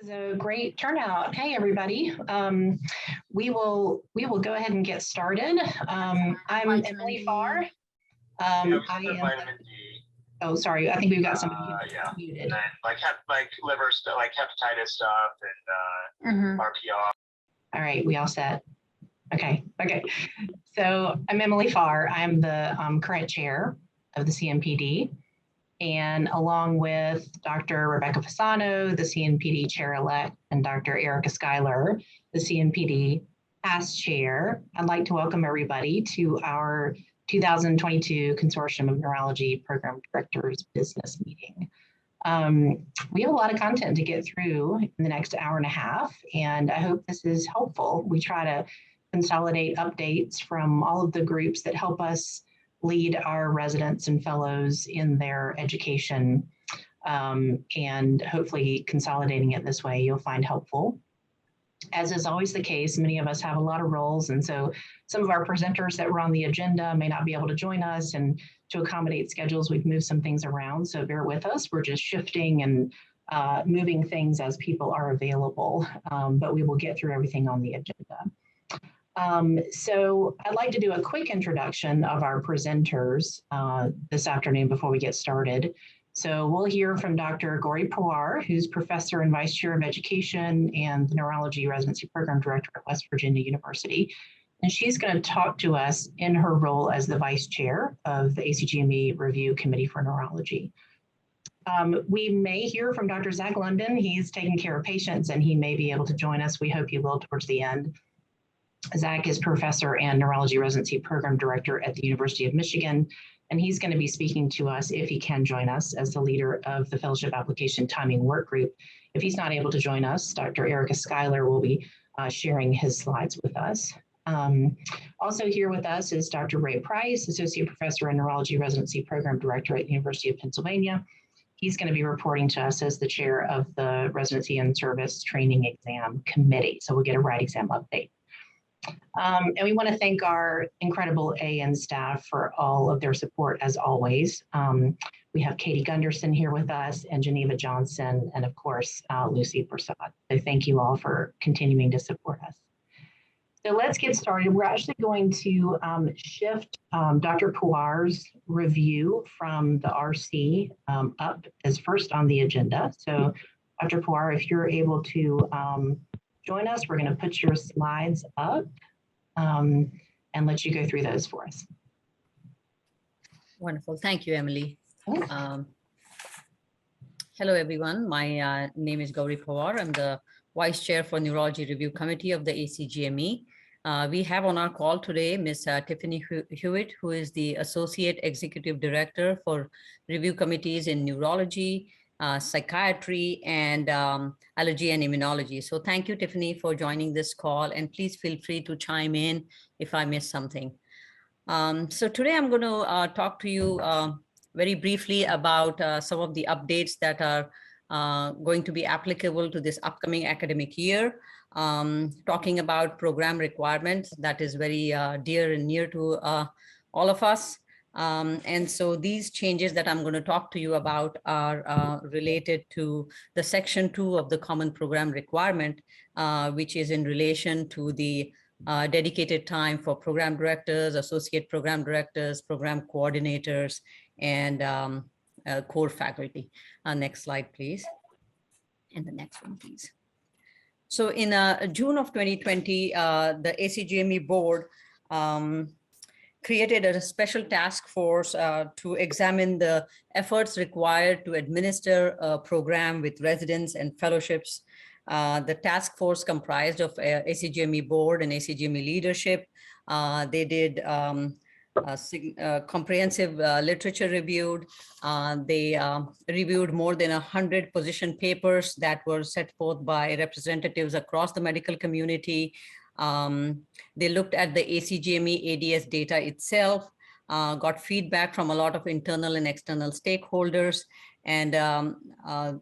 Is a great turnout. Hey, everybody. We will go ahead and get started. I'm Emily Farr. Oh, sorry. I think we've got somebody muted. And then, like liver stuff, like hepatitis stuff, and RPR. All right, we all set. Okay. So I'm Emily Farr. I'm the current chair of the CNPD. And along with Dr. Rebecca Fasano, the CNPD chair-elect, and Dr. Erica Schuyler, the CNPD past chair, I'd like to welcome everybody to our 2022 Consortium of Neurology Program Directors Business Meeting. We have a lot of content to get through in the next hour and a half, and I hope this is helpful. We try to consolidate updates from all of the groups that help us lead our residents and fellows in their education, and hopefully consolidating it this way you'll find helpful. As is always the case, many of us have a lot of roles, and so some of our presenters that were on the agenda may not be able to join us, and to accommodate schedules, we've moved some things around, so bear with us. We're just shifting and moving things as people are available, but we will get through everything on the agenda. So I'd like to do a quick introduction of our presenters this afternoon before we get started. So we'll hear from Dr. Gauri Pawar, who's Professor and Vice Chair of Education and the Neurology Residency Program Director at West Virginia University. And she's going to talk to us in her role as the Vice Chair of the ACGME Review Committee for Neurology. We may hear from Dr. Zach London. He's taking care of patients and he may be able to join us. We hope he will towards the end. Zach is Professor and Neurology Residency Program Director at the University of Michigan, and he's going to be speaking to us, if he can join us, as the leader of the Fellowship Application Timing Work Group. If he's not able to join us, Dr. Erica Schuyler will be sharing his slides with us. Also here with us is Dr. Ray Price, Associate Professor and Neurology Residency Program Director at the University of Pennsylvania. He's going to be reporting to us as the chair of the Residency and Service Training Exam Committee, so we'll get a RITE exam update. And we want to thank our incredible AN staff for all of their support as always. We have Katie Gunderson here with us and Geneva Johnson, and of course, Lucy Prasad. So thank you all for continuing to support us. So let's get started. We're actually going to shift Dr. Pawar's review from the RC up as first on the agenda. So Dr. Pawar, if you're able to join us, we're going to put your slides up and let you go through those for us. Wonderful. Thank you, Emily. Hello, everyone. My name is Gauri Pawar. I'm the Vice Chair for Neurology Review Committee of the ACGME. We have on our call today Ms. Tiffany Hewitt, who is the Associate Executive Director for Review Committees in Neurology, Psychiatry, and Allergy and Immunology. So thank you, Tiffany, for joining this call, and please feel free to chime in if I miss something. So today I'm going to talk to you very briefly about some of the updates that are going to be applicable to this upcoming academic year, talking about program requirements that is very dear and near to all of us. And so these changes that I'm going to talk to you about are related to the Section 2 of the Common Program Requirement, which is in relation to the dedicated time for program directors, associate program directors, program coordinators, and core faculty. Next slide, please. And the next one, please. So in June of 2020, the ACGME board created a special task force to examine the efforts required to administer a program with residents and fellowships. The task force comprised of ACGME board and ACGME leadership. They did comprehensive literature reviewed. They reviewed more than 100 position papers that were set forth by representatives across the medical community. They looked at the ACGME ADS data itself, got feedback from a lot of internal and external stakeholders, and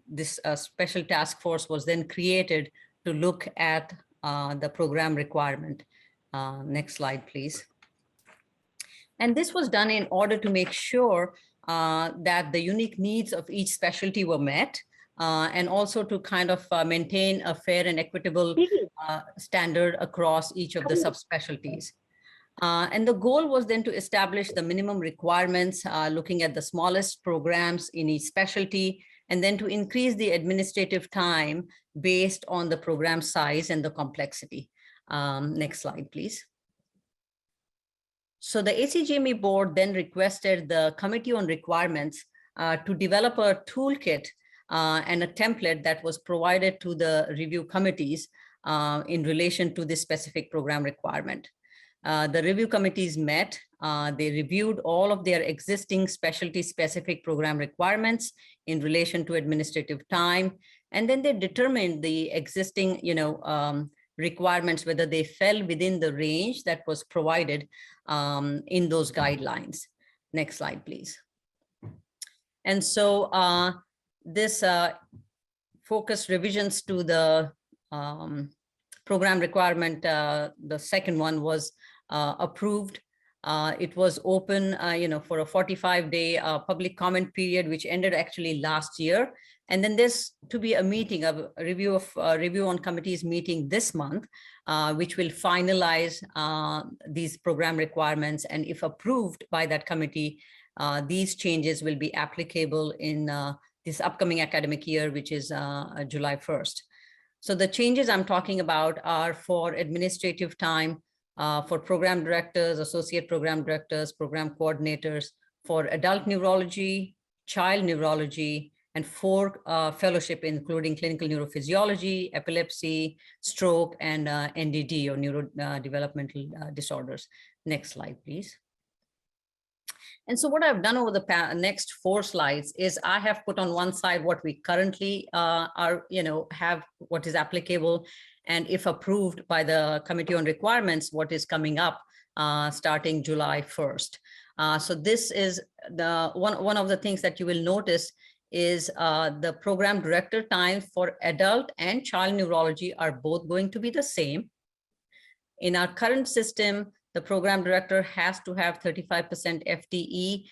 this special task force was then created to look at the program requirement. Next slide, please. And this was done in order to make sure that the unique needs of each specialty were met, and also to kind of maintain a fair and equitable standard across each of the subspecialties. And the goal was then to establish the minimum requirements, looking at the smallest programs in each specialty, and then to increase the administrative time based on the program size and the complexity. Next slide, please. So the ACGME board then requested the Committee on Requirements to develop a toolkit and a template that was provided to the review committees in relation to this specific program requirement. The review committees met, they reviewed all of their existing specialty-specific program requirements in relation to administrative time, and then they determined the existing, requirements, whether they fell within the range that was provided in those guidelines. Next slide, please. And so this focused revisions to the program requirement, the second one was approved. It was open, for a 45-day public comment period, which ended actually last year. And then there's to be a meeting, a review on committees meeting this month, which will finalize these program requirements. And if approved by that committee, these changes will be applicable in this upcoming academic year, which is July 1st. So the changes I'm talking about are for administrative time, for program directors, associate program directors, program coordinators, for adult neurology, child neurology, and for fellowship, including clinical neurophysiology, epilepsy, stroke, and NDD, or neurodevelopmental disorders. Next slide, please. And so what I've done over the next 4 slides is I have put on one side what we currently have, what is applicable, and if approved by the Committee on Requirements, what is coming up starting July 1st. So this is the one of the things that you will notice is the program director time for adult and child neurology are both going to be the same. In our current system, the program director has to have 35% FTE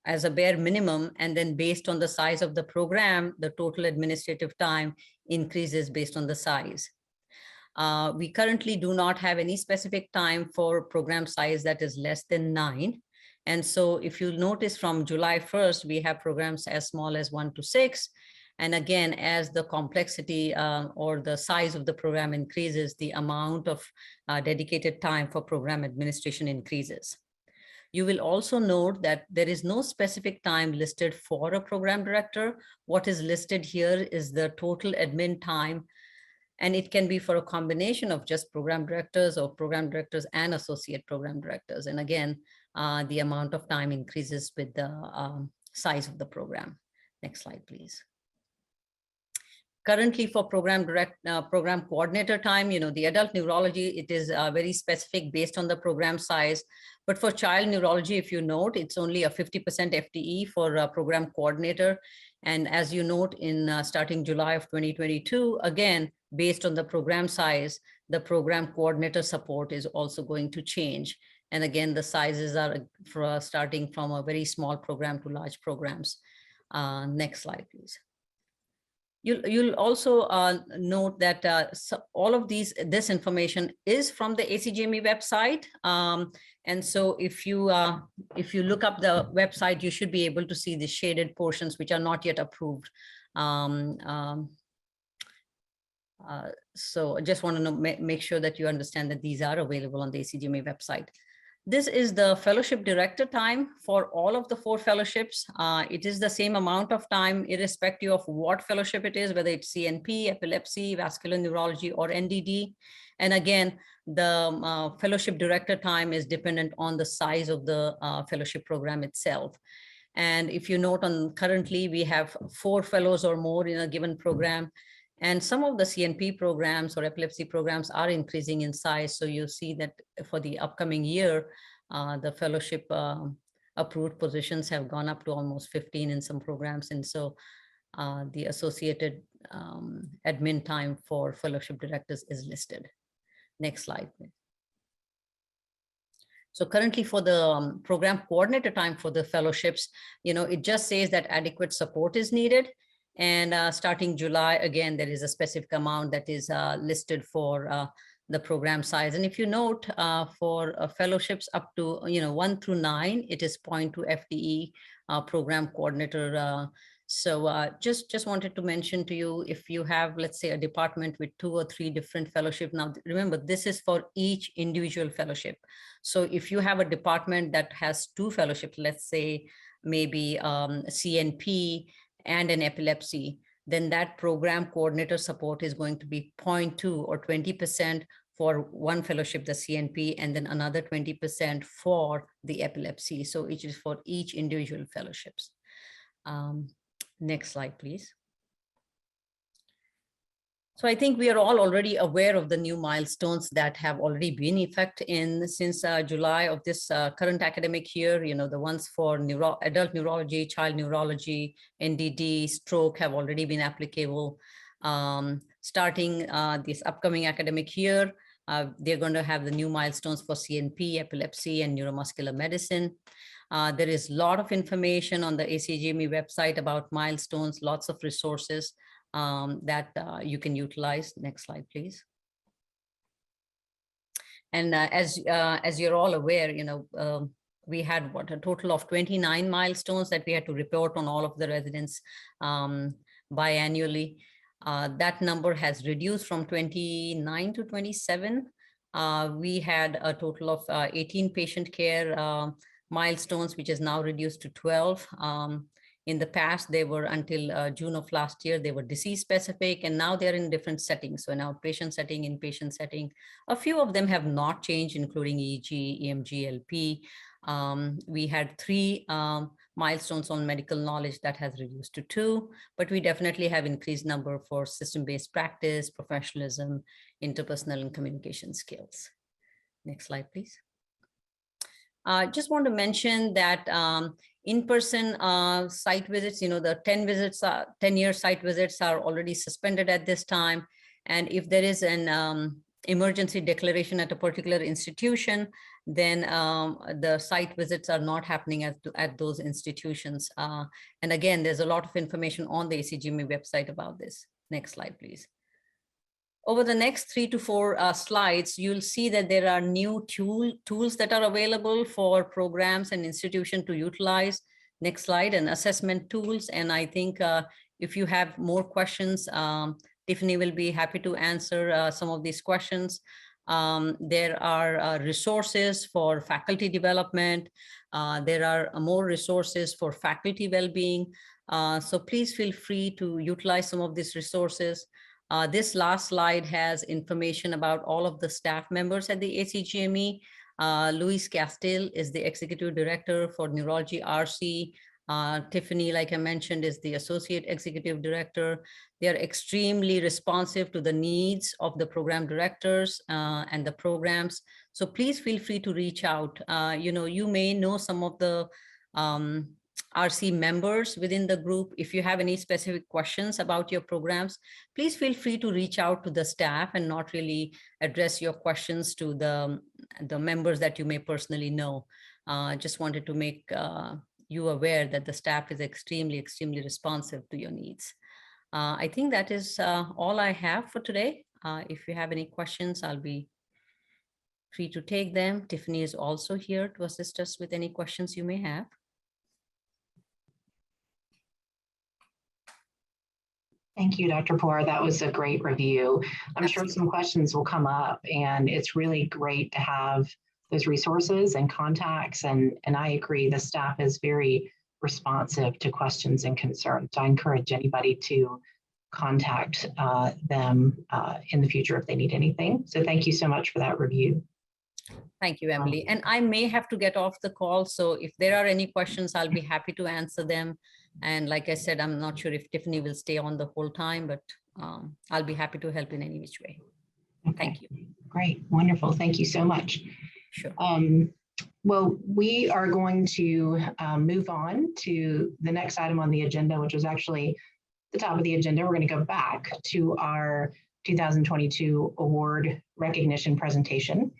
as a bare minimum, and then based on the size of the program, the total administrative time increases based on the size. We currently do not have any specific time for program size that is less than 9. And so if you notice from July 1st, we have programs as small as 1 to 6. And again, as the complexity or the size of the program increases, the amount of dedicated time for program administration increases. You will also note that there is no specific time listed for a program director. What is listed here is the total admin time, and it can be for a combination of just program directors or program directors and associate program directors. And again, the amount of time increases with the size of the program. Next slide, please. Currently for program coordinator time, the adult neurology, it is very specific based on the program size. But for child neurology, if you note, it's only a 50% FTE for a program coordinator. And as you note, in starting July of 2022, again, based on the program size, the program coordinator support is also going to change. And again, the sizes are starting from a very small program to large programs. Next slide, please. You'll also note that all of this information is from the ACGME website. And so if you look up the website, you should be able to see the shaded portions which are not yet approved. So I just want to make sure that you understand that these are available on the ACGME website. This is the fellowship director time for all of the 4 fellowships. It is the same amount of time, irrespective of what fellowship it is, whether it's CNP, epilepsy, vascular neurology, or NDD. And again, the fellowship director time is dependent on the size of the fellowship program itself. And if you note currently, we have 4 fellows or more in a given program. And some of the CNP programs or epilepsy programs are increasing in size. So you see that for the upcoming year, the fellowship approved positions have gone up to almost 15 in some programs. And so the associated admin time for fellowship directors is listed. Next slide, please. So currently for the program coordinator time for the fellowships, it just says that adequate support is needed. And starting July, again, there is a specific amount that is listed for the program size. And if you note, for fellowships up to 1 through 9, it is 0.2 FTE program coordinator. So just wanted to mention to you, if you have, let's say, a department with 2 or 3 different fellowship. Now, remember, this is for each individual fellowship. So if you have a department that has 2 fellowships, let's say maybe CNP and an epilepsy, then that program coordinator support is going to be 0.2 or 20% for one fellowship, the CNP, and then another 20% for the epilepsy. So it is for each individual fellowships. Next slide, please. So I think we are all already aware of the new milestones that have already been in effect since July of this current academic year. The ones for adult neurology, child neurology, NDD, stroke have already been applicable. Starting this upcoming academic year, they're going to have the new milestones for CNP, epilepsy, and neuromuscular medicine. There is a lot of information on the ACGME website about milestones, lots of resources that you can utilize. Next slide, please. And as you're all aware, we had a total of 29 milestones that we had to report on all of the residents biannually. That number has reduced from 29 to 27. We had a total of 18 patient care milestones, which is now reduced to 12. In the past, they were until June of last year, they were disease specific, and now they're in different settings. So in outpatient setting, inpatient setting, a few of them have not changed, including EEG, EMG, LP. We had 3 milestones on medical knowledge that has reduced to 2, but we definitely have increased number for system-based practice, professionalism, interpersonal and communication skills. Next slide, please. Just want to mention that in-person site visits, the 10-year site visits are already suspended at this time. And if there is an emergency declaration at a particular institution, then the site visits are not happening at those institutions. And again, there's a lot of information on the ACGME website about this. Next slide, please. Over the next 3 to 4 slides, you'll see that there are new tools that are available for programs and institutions to utilize. Next slide, and assessment tools. And I think if you have more questions, Tiffany will be happy to answer some of these questions. There are resources for faculty development. There are more resources for faculty well-being. So please feel free to utilize some of these resources. This last slide has information about all of the staff members at the ACGME. Luis Castile is the Executive Director for Neurology RC. Tiffany, like I mentioned, is the Associate Executive Director. They are extremely responsive to the needs of the program directors and the programs. So please feel free to reach out. You may know some of the RC members within the group. If you have any specific questions about your programs, please feel free to reach out to the staff and not really address your questions to the members that you may personally know. Just wanted to make you aware that the staff is extremely responsive to your needs. I think that is all I have for today. If you have any questions, I'll be free to take them. Tiffany is also here to assist us with any questions you may have. Thank you, Dr. Pawar. That was a great review. I'm sure some questions will come up, and it's really great to have those resources and contacts. And I agree, the staff is very responsive to questions and concerns. I encourage anybody to contact them in the future if they need anything. So thank you so much for that review. Thank you, Emily. And I may have to get off the call. So if there are any questions, I'll be happy to answer them. And like I said, I'm not sure if Tiffany will stay on the whole time, but I'll be happy to help in any which way. Okay. Thank you. Great. Wonderful. Thank you so much. Sure. Well, we are going to move on to the next item on the agenda, which was actually the top of the agenda. We're going to go back to our 2022 award recognition presentation.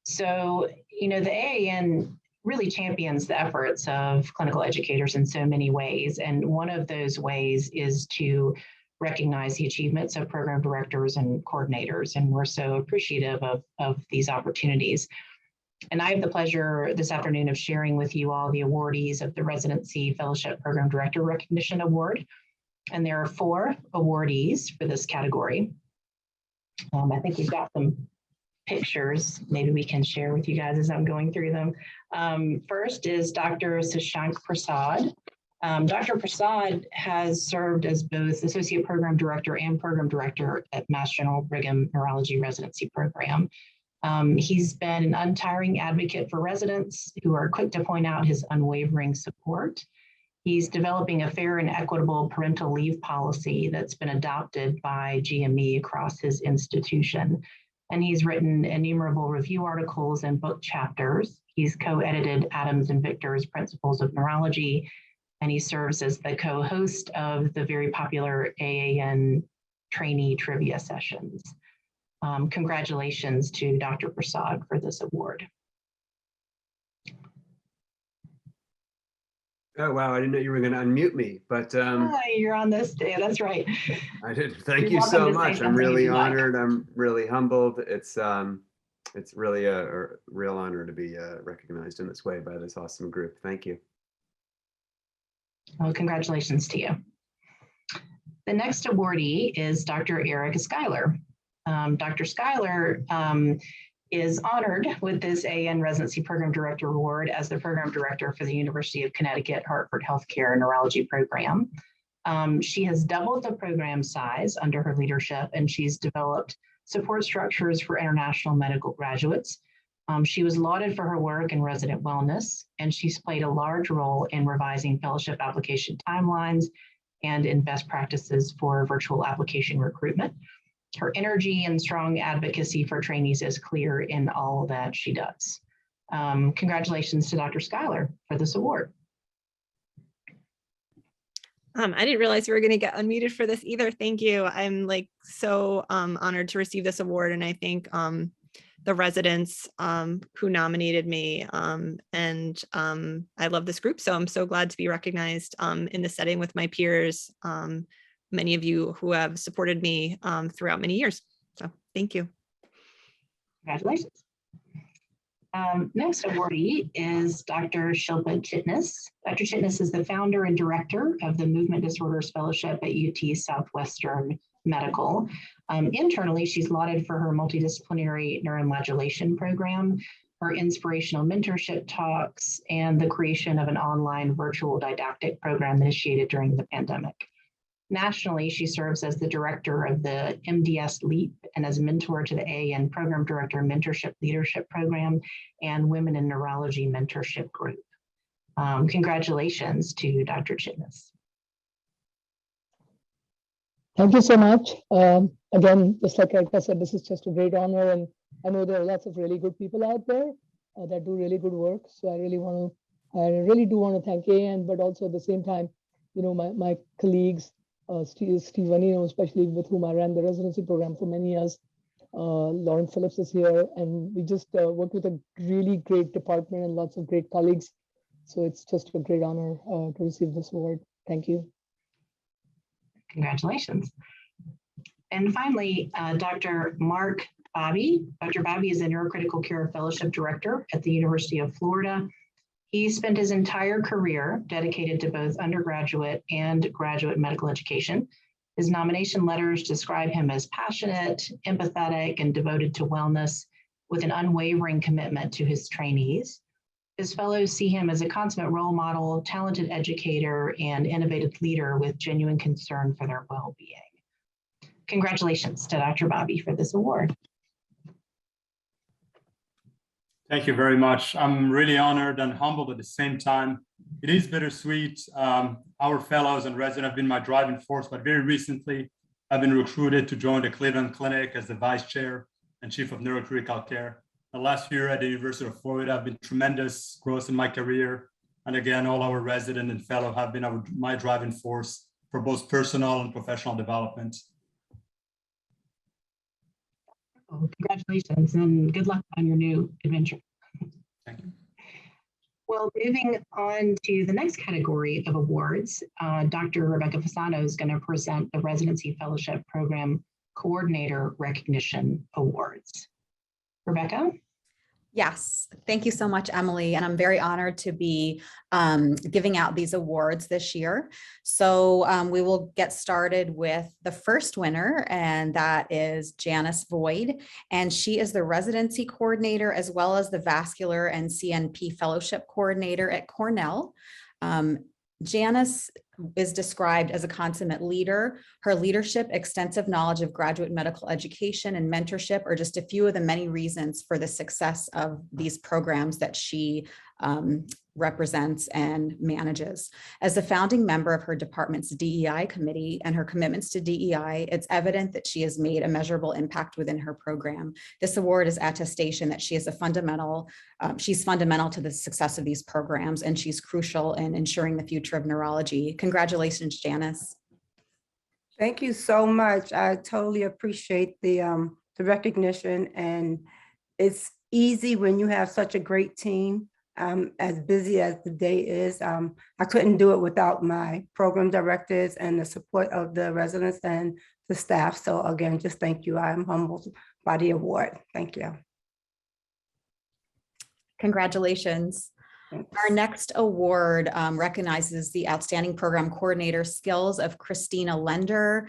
So, the AAN really champions the efforts of clinical educators in so many ways. And one of those ways is to recognize the achievements of program directors and coordinators. And we're so appreciative of these opportunities. And I have the pleasure this afternoon of sharing with you all the awardees of the Residency Fellowship Program Director Recognition Award. And there are 4 awardees for this category. I think we've got some pictures maybe we can share with you guys as I'm going through them. First is Dr. Sashank Prasad. Dr. Prasad has served as both Associate Program Director and Program Director at Mass General Brigham Neurology Residency Program. He's been an untiring advocate for residents who are quick to point out his unwavering support. He's developing a fair and equitable parental leave policy that's been adopted by GME across his institution. And he's written innumerable review articles and book chapters. He's co-edited Adams and Victor's Principles of Neurology, and he serves as the co-host of the very popular AAN trainee trivia sessions. Congratulations to Dr. Prasad for this award. Oh, wow, I didn't know you were going to unmute me, but You're on this day, that's right. I did. Thank You're you so welcome to say much. I'm something really if you like. honored. I'm really humbled. It's really a real honor to be recognized in this way by this awesome group. Thank you. Well, congratulations to you. The next awardee is Dr. Erica Schuyler. Dr. Schuyler is honored with this AN Residency Program Director Award as the Program Director for the University of Connecticut Hartford Healthcare Neurology Program. She has doubled the program size under her leadership, and she's developed support structures for international medical graduates. She was lauded for her work in resident wellness, and she's played a large role in revising fellowship application timelines and in best practices for virtual application recruitment. Her energy and strong advocacy for trainees is clear in all that she does. Congratulations to Dr. Schuyler for this award. I didn't realize we were going to get unmuted for this either. Thank you. I'm like so honored to receive this award, and I thank the residents who nominated me, and I love this group, so I'm so glad to be recognized in the setting with my peers, many of you who have supported me throughout many years. So thank you. Congratulations. Next awardee is Dr. Shilpa Chitnis. Dr. Chitnis is the founder and director of the Movement Disorders Fellowship at UT Southwestern Medical. Internally, she's lauded for her multidisciplinary neuromodulation program, her inspirational mentorship talks, and the creation of an online virtual didactic program initiated during the pandemic. Nationally, she serves as the director of the MDS LEAP and as a mentor to the AN Program Director Mentorship Leadership Program and Women in Neurology Mentorship Group. Congratulations to Dr. Chitnis. Thank you so much. Again, just like Erica said, this is just a great honor, and I know there are lots of really good people out there that do really good work. So I really do want to thank AN, but also at the same time, you know, my colleagues, Steve Vanino, especially with whom I ran the residency program for many years. Lauren Phillips is here, and we just worked with a really great department and lots of great colleagues. So it's just a great honor to receive this award. Thank you. Congratulations. And finally, Dr. Mark Bobby. Dr. Bobby is a Neurocritical Care Fellowship Director at the University of Florida. He spent his entire career dedicated to both undergraduate and graduate medical education. His nomination letters describe him as passionate, empathetic, and devoted to wellness with an unwavering commitment to his trainees. His fellows see him as a consummate role model, talented educator, and innovative leader with genuine concern for their well-being. Congratulations to Dr. Bobby for this award. Thank you very much. I'm really honored and humbled at the same time. It is bittersweet. Our fellows and residents have been my driving force, but very recently, I've been recruited to join the Cleveland Clinic as the Vice Chair and Chief of Neurocritical Care. The last year at the University of Florida have been tremendous growth in my career. And again, all our residents and fellows have been my driving force for both personal and professional development. Congratulations and good luck on your new adventure. Thank you. Well, moving on to the next category of awards, Dr. Rebecca Fasano is going to present the Residency Fellowship Program Coordinator Recognition Awards. Rebecca? Yes, thank you so much, Emily. And I'm very honored to be giving out these awards this year. So we will get started with the first winner, and that is Janice Void. And she is the residency coordinator as well as the vascular and CNP fellowship coordinator at Cornell. Janice is described as a consummate leader. Her leadership, extensive knowledge of graduate medical education, and mentorship are just a few of the many reasons for the success of these programs that she represents and manages. As a founding member of her department's DEI committee and her commitments to DEI, it's evident that she has made a measurable impact within her program. This award is attestation that she is she's fundamental to the success of these programs, and she's crucial in ensuring the future of neurology. Congratulations, Janice. Thank you so much. I totally appreciate the recognition, and it's easy when you have such a great team. As busy as the day is, I couldn't do it without my program directors and the support of the residents and the staff. So again, just thank you. I'm humbled by the award. Thank you. Congratulations. Our next award recognizes the Outstanding Program Coordinator skills of Christina Lender,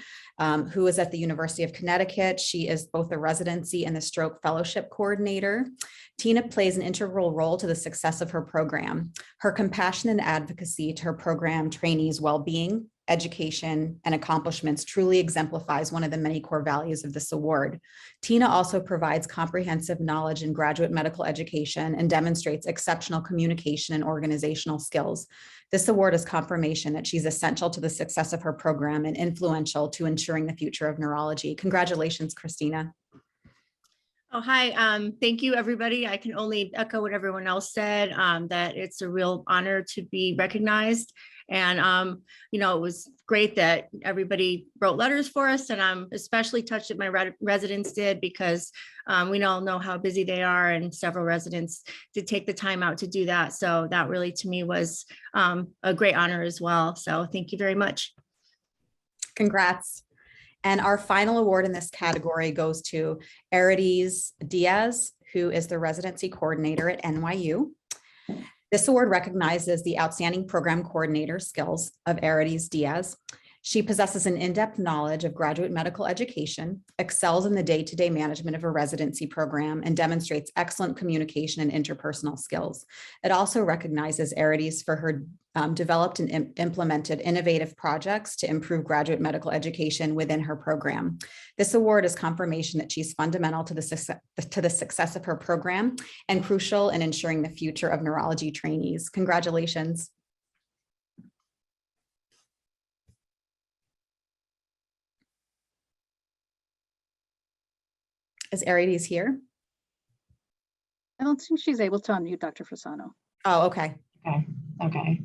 who is at the University of Connecticut. She is both the residency and the stroke fellowship coordinator. Tina plays an integral role to the success of her program. Her compassion and advocacy to her program trainees' well-being, education, and accomplishments truly exemplifies one of the many core values of this award. Tina also provides comprehensive knowledge in graduate medical education and demonstrates exceptional communication and organizational skills. This award is confirmation that she's essential to the success of her program and influential to ensuring the future of neurology. Congratulations, Christina. Oh, hi. Thank you, everybody. I can only echo what everyone else said, that it's a real honor to be recognized. And, you know, it was great that everybody wrote letters for us, and I'm especially touched that my residents did, because we all know how busy they are, and several residents did take the time out to do that. So that really, to me, was a great honor as well. So thank you very much. Congrats. And our final award in this category goes to Arides Diaz, who is the residency coordinator at NYU. This award recognizes the outstanding program coordinator skills of Arides Diaz. She possesses an in-depth knowledge of graduate medical education, excels in the day-to-day management of a residency program, and demonstrates excellent communication and interpersonal skills. It also recognizes Arides for her developed and implemented innovative projects to improve graduate medical education within her program. This award is confirmation that she's fundamental to the success of her program and crucial in ensuring the future of neurology trainees. Congratulations. Is Arides here? I don't think she's able to unmute Dr. Fasano. Oh, okay. Okay.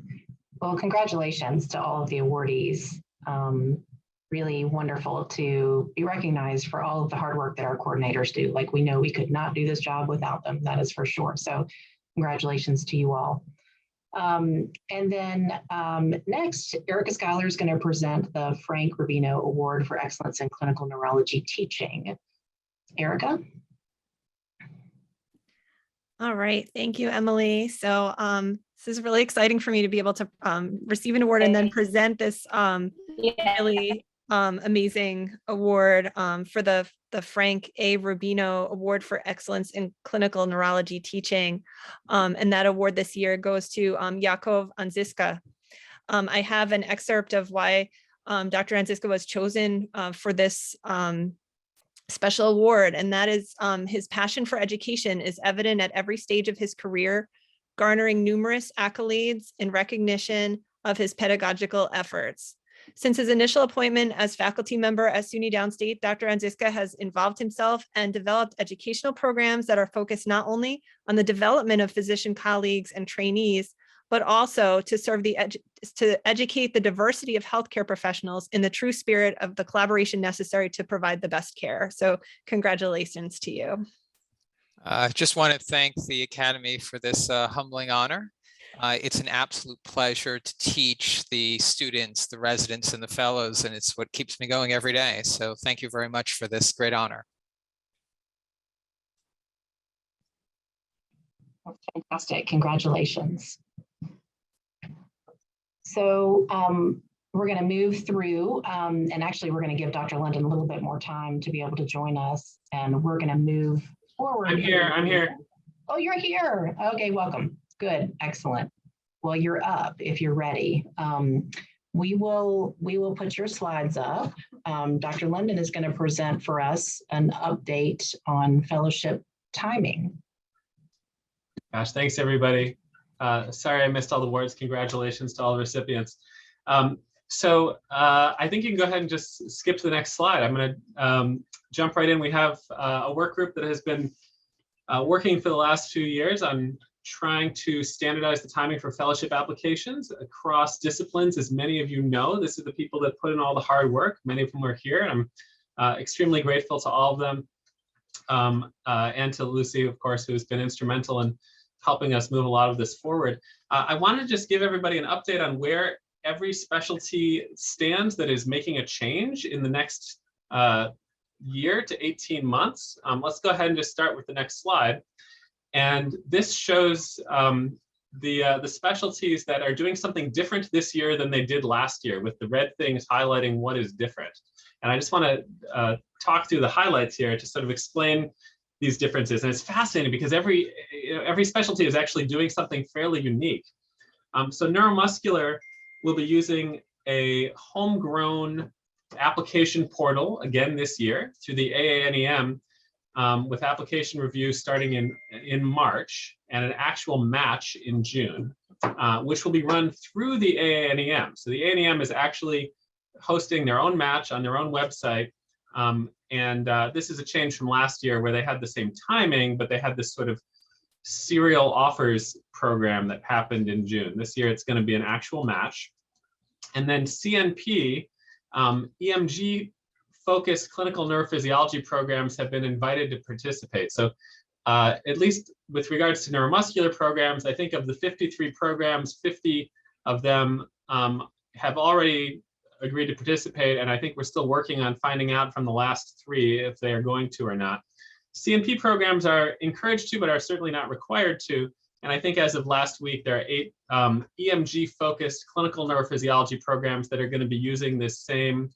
Well, congratulations to all of the awardees. Really wonderful to be recognized for all of the hard work that our coordinators do. Like, we know we could not do this job without them, that is for sure. So congratulations to you all. And then next, Erica Schuyler is going to present the Frank Rubino Award for Excellence in Clinical Neurology Teaching. Erica? All right, thank you, Emily. So this is really exciting for me to be able to receive an award and then present this really amazing award for the Frank A. Rubino Award for Excellence in Clinical Neurology Teaching. And that award this year goes to Yakov Anziska. I have an excerpt of why Dr. Anziska was chosen for this special award, and that is his passion for education is evident at every stage of his career, garnering numerous accolades in recognition of his pedagogical efforts. Since his initial appointment as faculty member at SUNY Downstate, Dr. Anziska has involved himself and developed educational programs that are focused not only on the development of physician colleagues and trainees, but also to serve to educate the diversity of healthcare professionals in the true spirit of the collaboration necessary to provide the best care. So congratulations to you. I just want to thank the Academy for this humbling honor. It's an absolute pleasure to teach the students, the residents, and the fellows, and it's what keeps me going every day. So thank you very much for this great honor. Fantastic, congratulations. So we're going to move through, and actually we're going to give Dr. London a little bit more time to be able to join us, and we're going to move forward. I'm here. Oh, you're here. Okay, welcome. Good, excellent. Well, you're up if you're ready. We will put your slides up. Dr. London is going to present for us an update on fellowship timing. Gosh, thanks everybody. Sorry I missed all the words. Congratulations to all the recipients. I think you can go ahead and just skip to the next slide. I'm going to jump right in. We have a work group that has been working for the last few years on trying to standardize the timing for fellowship applications across disciplines. As many of you know, this is the people that put in all the hard work. Many of them are here, and I'm extremely grateful to all of them. And to Lucy, of course, who's been instrumental in helping us move a lot of this forward. I want to just give everybody an update on where every specialty stands that is making a change in the next year to 18 months. Let's go ahead and just start with the next slide. And this shows the specialties that are doing something different this year than they did last year, with the red things highlighting what is different. And I just want to talk through the highlights here to sort of explain these differences. And it's fascinating because every specialty is actually doing something fairly unique. So neuromuscular will be using a homegrown application portal again this year through the AANEM, with application review starting in March and an actual match in June, which will be run through the AANEM. So the AANEM is actually hosting their own match on their own website. This is a change from last year where they had the same timing, but they had this sort of serial offers program that happened in June. This year it's going to be an actual match. And then CNP, EMG focused clinical neurophysiology programs have been invited to participate. So at least with regards to neuromuscular programs, I think of the 53 programs, 50 of them have already agreed to participate, and I think we're still working on finding out from the last 3 if they are going to or not. CNP programs are encouraged to, but are certainly not required to. And I think as of last week, there are 8 EMG-focused clinical neurophysiology programs that are going to be using this same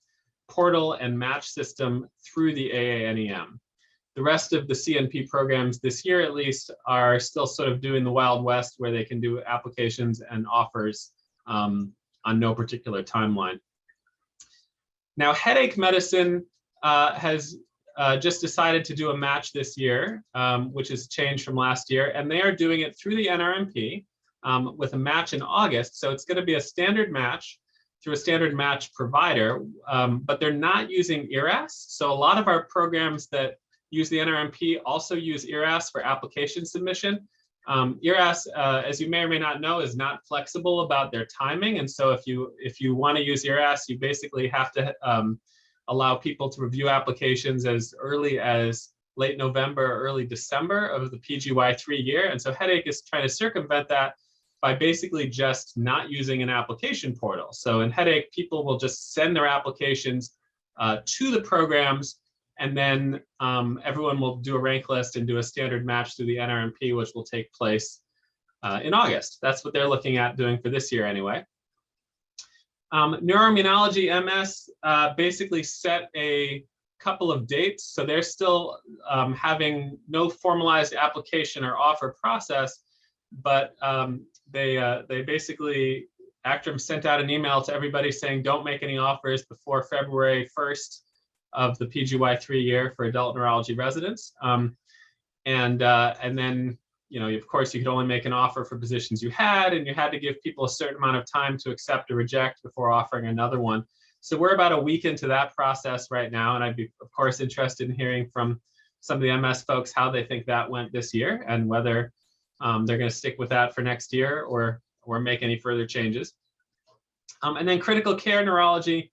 portal and match system through the AANEM. The rest of the CNP programs this year, at least, are still sort of doing the Wild West, where they can do applications and offers on no particular timeline. Now, headache medicine has just decided to do a match this year, which is a change from last year, and they are doing it through the NRMP with a match in August. So it's going to be a standard match through a standard match provider, but they're not using ERAS. So a lot of our programs that use the NRMP also use ERAS for application submission. ERAS, as you may or may not know, is not flexible about their timing. And so if you want to use ERAS, you basically have to allow people to review applications as early as late November or early December of the PGY3 year. And so headache is trying to circumvent that by basically just not using an application portal. So in headache, people will just send their applications to the programs, and then everyone will do a rank list and do a standard match through the NRMP, which will take place in August. That's what they're looking at doing for this year anyway. Neuroimmunology MS basically set a couple of dates. So they're still having no formalized application or offer process, but they basically, Actrim sent out an email to everybody saying don't make any offers before February 1st of the PGY3 year for adult neurology residents. And then, you know, of course, you could only make an offer for positions you had, and you had to give people a certain amount of time to accept or reject before offering another one. So we're about a week into that process right now, and I'd be, of course, interested in hearing from some of the MS folks how they think that went this year, and whether they're going to stick with that for next year or make any further changes. And then critical care neurology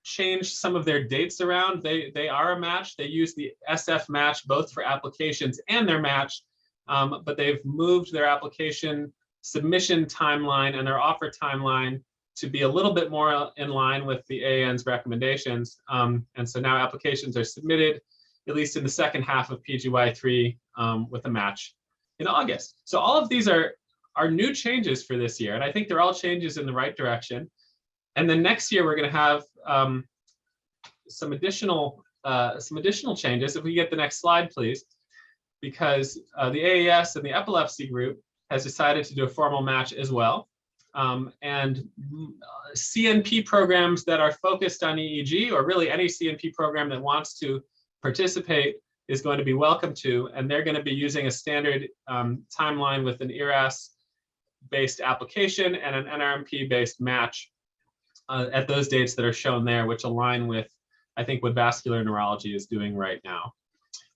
changed some of their dates around. They are a match. They use the SF match both for applications and their match, but they've moved their application submission timeline and their offer timeline to be a little bit more in line with the AAN's recommendations. And so now applications are submitted, at least in the second half of PGY3 with a match in August. So all of these are new changes for this year. And I think they're all changes in the right direction. And then next year, we're going to have some additional changes. If we get the next slide, please, because the AAS and the epilepsy group has decided to do a formal match as well. And CNP programs that are focused on EEG, or really any CNP program that wants to participate, is going to be welcome to. And they're going to be using a standard timeline with an ERAS-based application and an NRMP-based match at those dates that are shown there, which align with, I think, what vascular neurology is doing right now.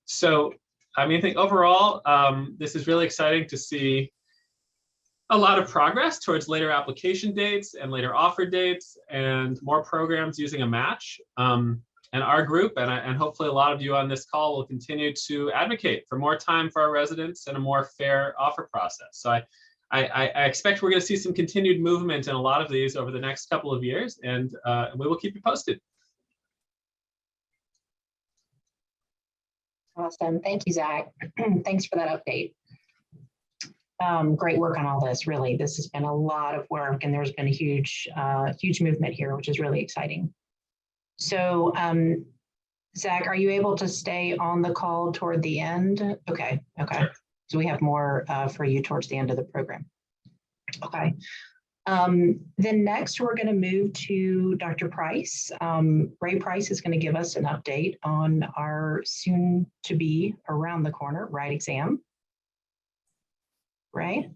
So, I mean, I think overall, this is really exciting to see a lot of progress towards later application dates and later offer dates and more programs using a match. And our group, and hopefully a lot of you on this call, will continue to advocate for more time for our residents and a more fair offer process. So I expect we're going to see some continued movement in a lot of these over the next couple of years, and we will keep you posted. Awesome. Thank you, Zach. Thanks for that update. Great work on all this, really. This has been a lot of work, and there's been a huge movement here, which is really exciting. So, Zach, are you able to stay on the call toward the end? Okay. So we have more for you towards the end of the program. Okay. Then next, we're going to move to Dr. Price. Ray Price is going to give us an update on our soon-to-be around the corner RIDE exam. Ray?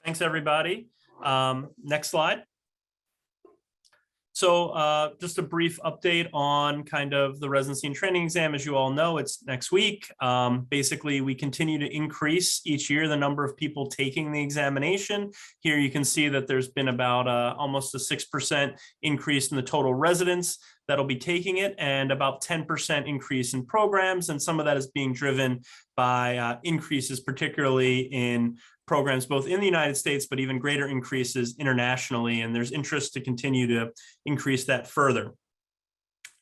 Thanks, everybody. Next slide. So just a brief update on kind of the residency and training exam. As you all know, it's next week. Basically, we continue to increase each year the number of people taking the examination. Here you can see that there's been about almost a 6% increase in the total residents that'll be taking it, and about 10% increase in programs. And some of that is being driven by increases, particularly in programs both in the United States, but even greater increases internationally. And there's interest to continue to increase that further.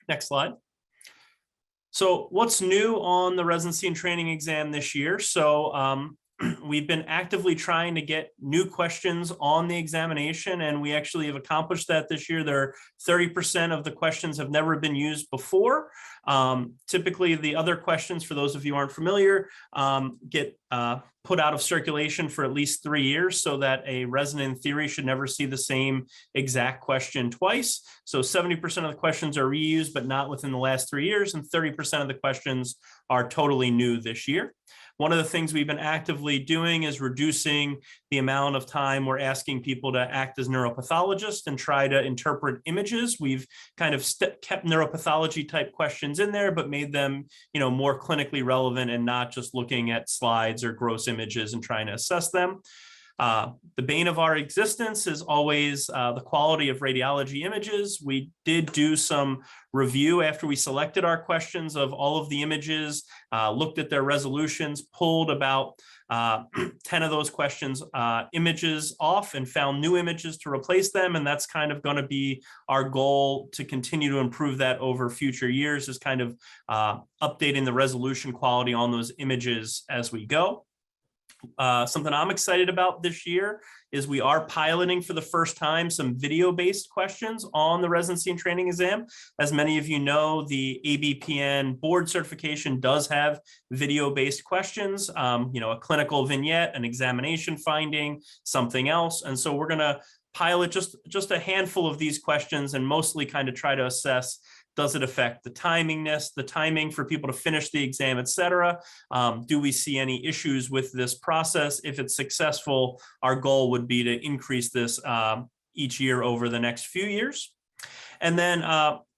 Next slide. So what's new on the residency and training exam this year? So we've been actively trying to get new questions on the examination, and we actually have accomplished that this year. There are 30% of the questions have never been used before. Typically, the other questions, for those of you who aren't familiar, get put out of circulation for at least 3 years, so that a resident in theory should never see the same exact question twice. So 70% of the questions are reused, but not within the last 3 years, and 30% of the questions are totally new this year. One of the things we've been actively doing is reducing the amount of time we're asking people to act as neuropathologists and try to interpret images. We've kind of kept neuropathology type questions in there, but made them, more clinically relevant and not just looking at slides or gross images and trying to assess them. The bane of our existence is always the quality of radiology images. We did do some review after we selected our questions of all of the images, looked at their resolutions, pulled about 10 of those questions images off and found new images to replace them. And that's kind of going to be our goal, to continue to improve that over future years, is kind of updating the resolution quality on those images as we go. Something I'm excited about this year is we are piloting for the first time some video-based questions on the residency and training exam. As many of you know, the ABPN board certification does have video-based questions, a clinical vignette, an examination finding, something else. And so we're going to pilot just a handful of these questions and mostly kind of try to assess, does it affect the timing for people to finish the exam, et cetera? Do we see any issues with this process? If it's successful, our goal would be to increase this each year over the next few years. And then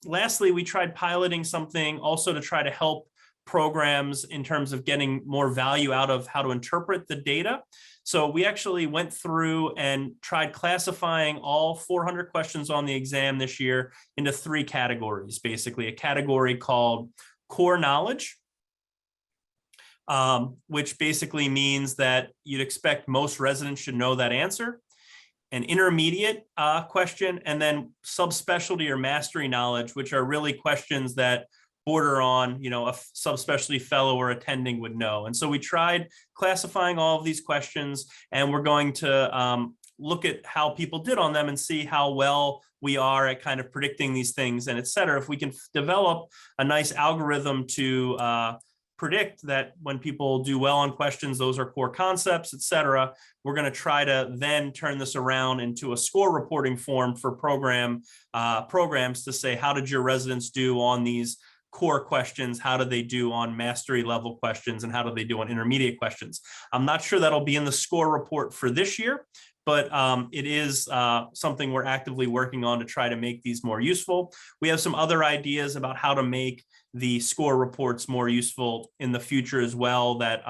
lastly, we tried piloting something also to try to help programs in terms of getting more value out of how to interpret the data. So we actually went through and tried classifying all 400 questions on the exam this year into 3 categories, basically. A category called core knowledge, which basically means that you'd expect most residents should know that answer. An intermediate question, and then subspecialty or mastery knowledge, which are really questions that border on, you know, a subspecialty fellow or attending would know. And so we tried classifying all of these questions, and we're going to look at how people did on them and see how well we are at kind of predicting these things and et cetera. If we can develop a nice algorithm to predict that when people do well on questions, those are core concepts, et cetera, we're going to try to then turn this around into a score reporting form for programs to say, how did your residents do on these core questions? How do they do on mastery level questions? And how do they do on intermediate questions? I'm not sure that'll be in the score report for this year, but it is something we're actively working on to try to make these more useful. We have some other ideas about how to make the score reports more useful in the future as well that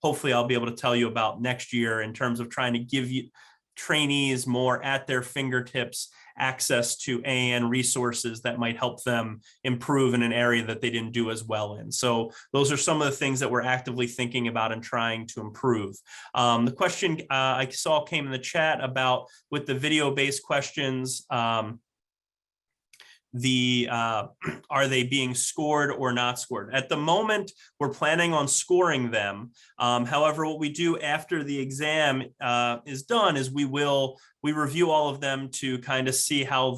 hopefully I'll be able to tell you about next year in terms of trying to give you trainees more at their fingertips access to AN resources that might help them improve in an area that they didn't do as well in. So those are some of the things that we're actively thinking about and trying to improve. The question I saw came in the chat about with the video-based questions, are they being scored or not scored? At the moment, we're planning on scoring them. However, what we do after the exam is done is we review all of them to kind of see how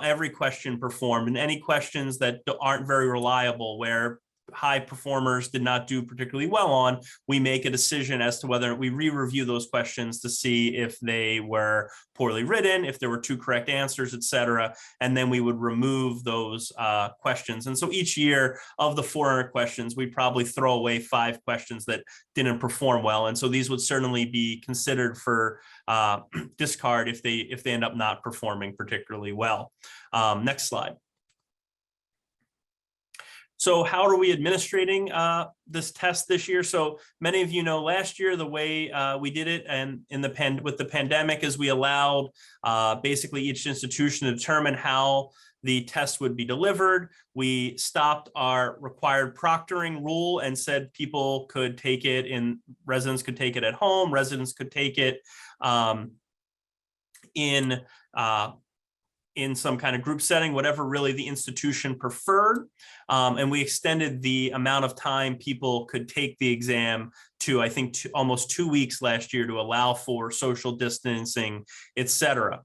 every question performed, and any questions that aren't very reliable, where high performers did not do particularly well on, we make a decision as to whether we re-review those questions to see if they were poorly written, if there were 2 correct answers, et cetera, and then we would remove those questions. And so each year of the 400 questions, we probably throw away 5 questions that didn't perform well. And so these would certainly be considered for discard if they end up not performing particularly well. Next slide. So how are we administrating this test this year? So many of you know last year the way we did it, and with the pandemic, is we allowed basically each institution to determine how the test would be delivered. We stopped our required proctoring rule and said people could take it residents could take it at home, residents could take it in some kind of group setting, whatever really the institution preferred. And we extended the amount of time people could take the exam to, I think, almost 2 weeks last year to allow for social distancing, et cetera.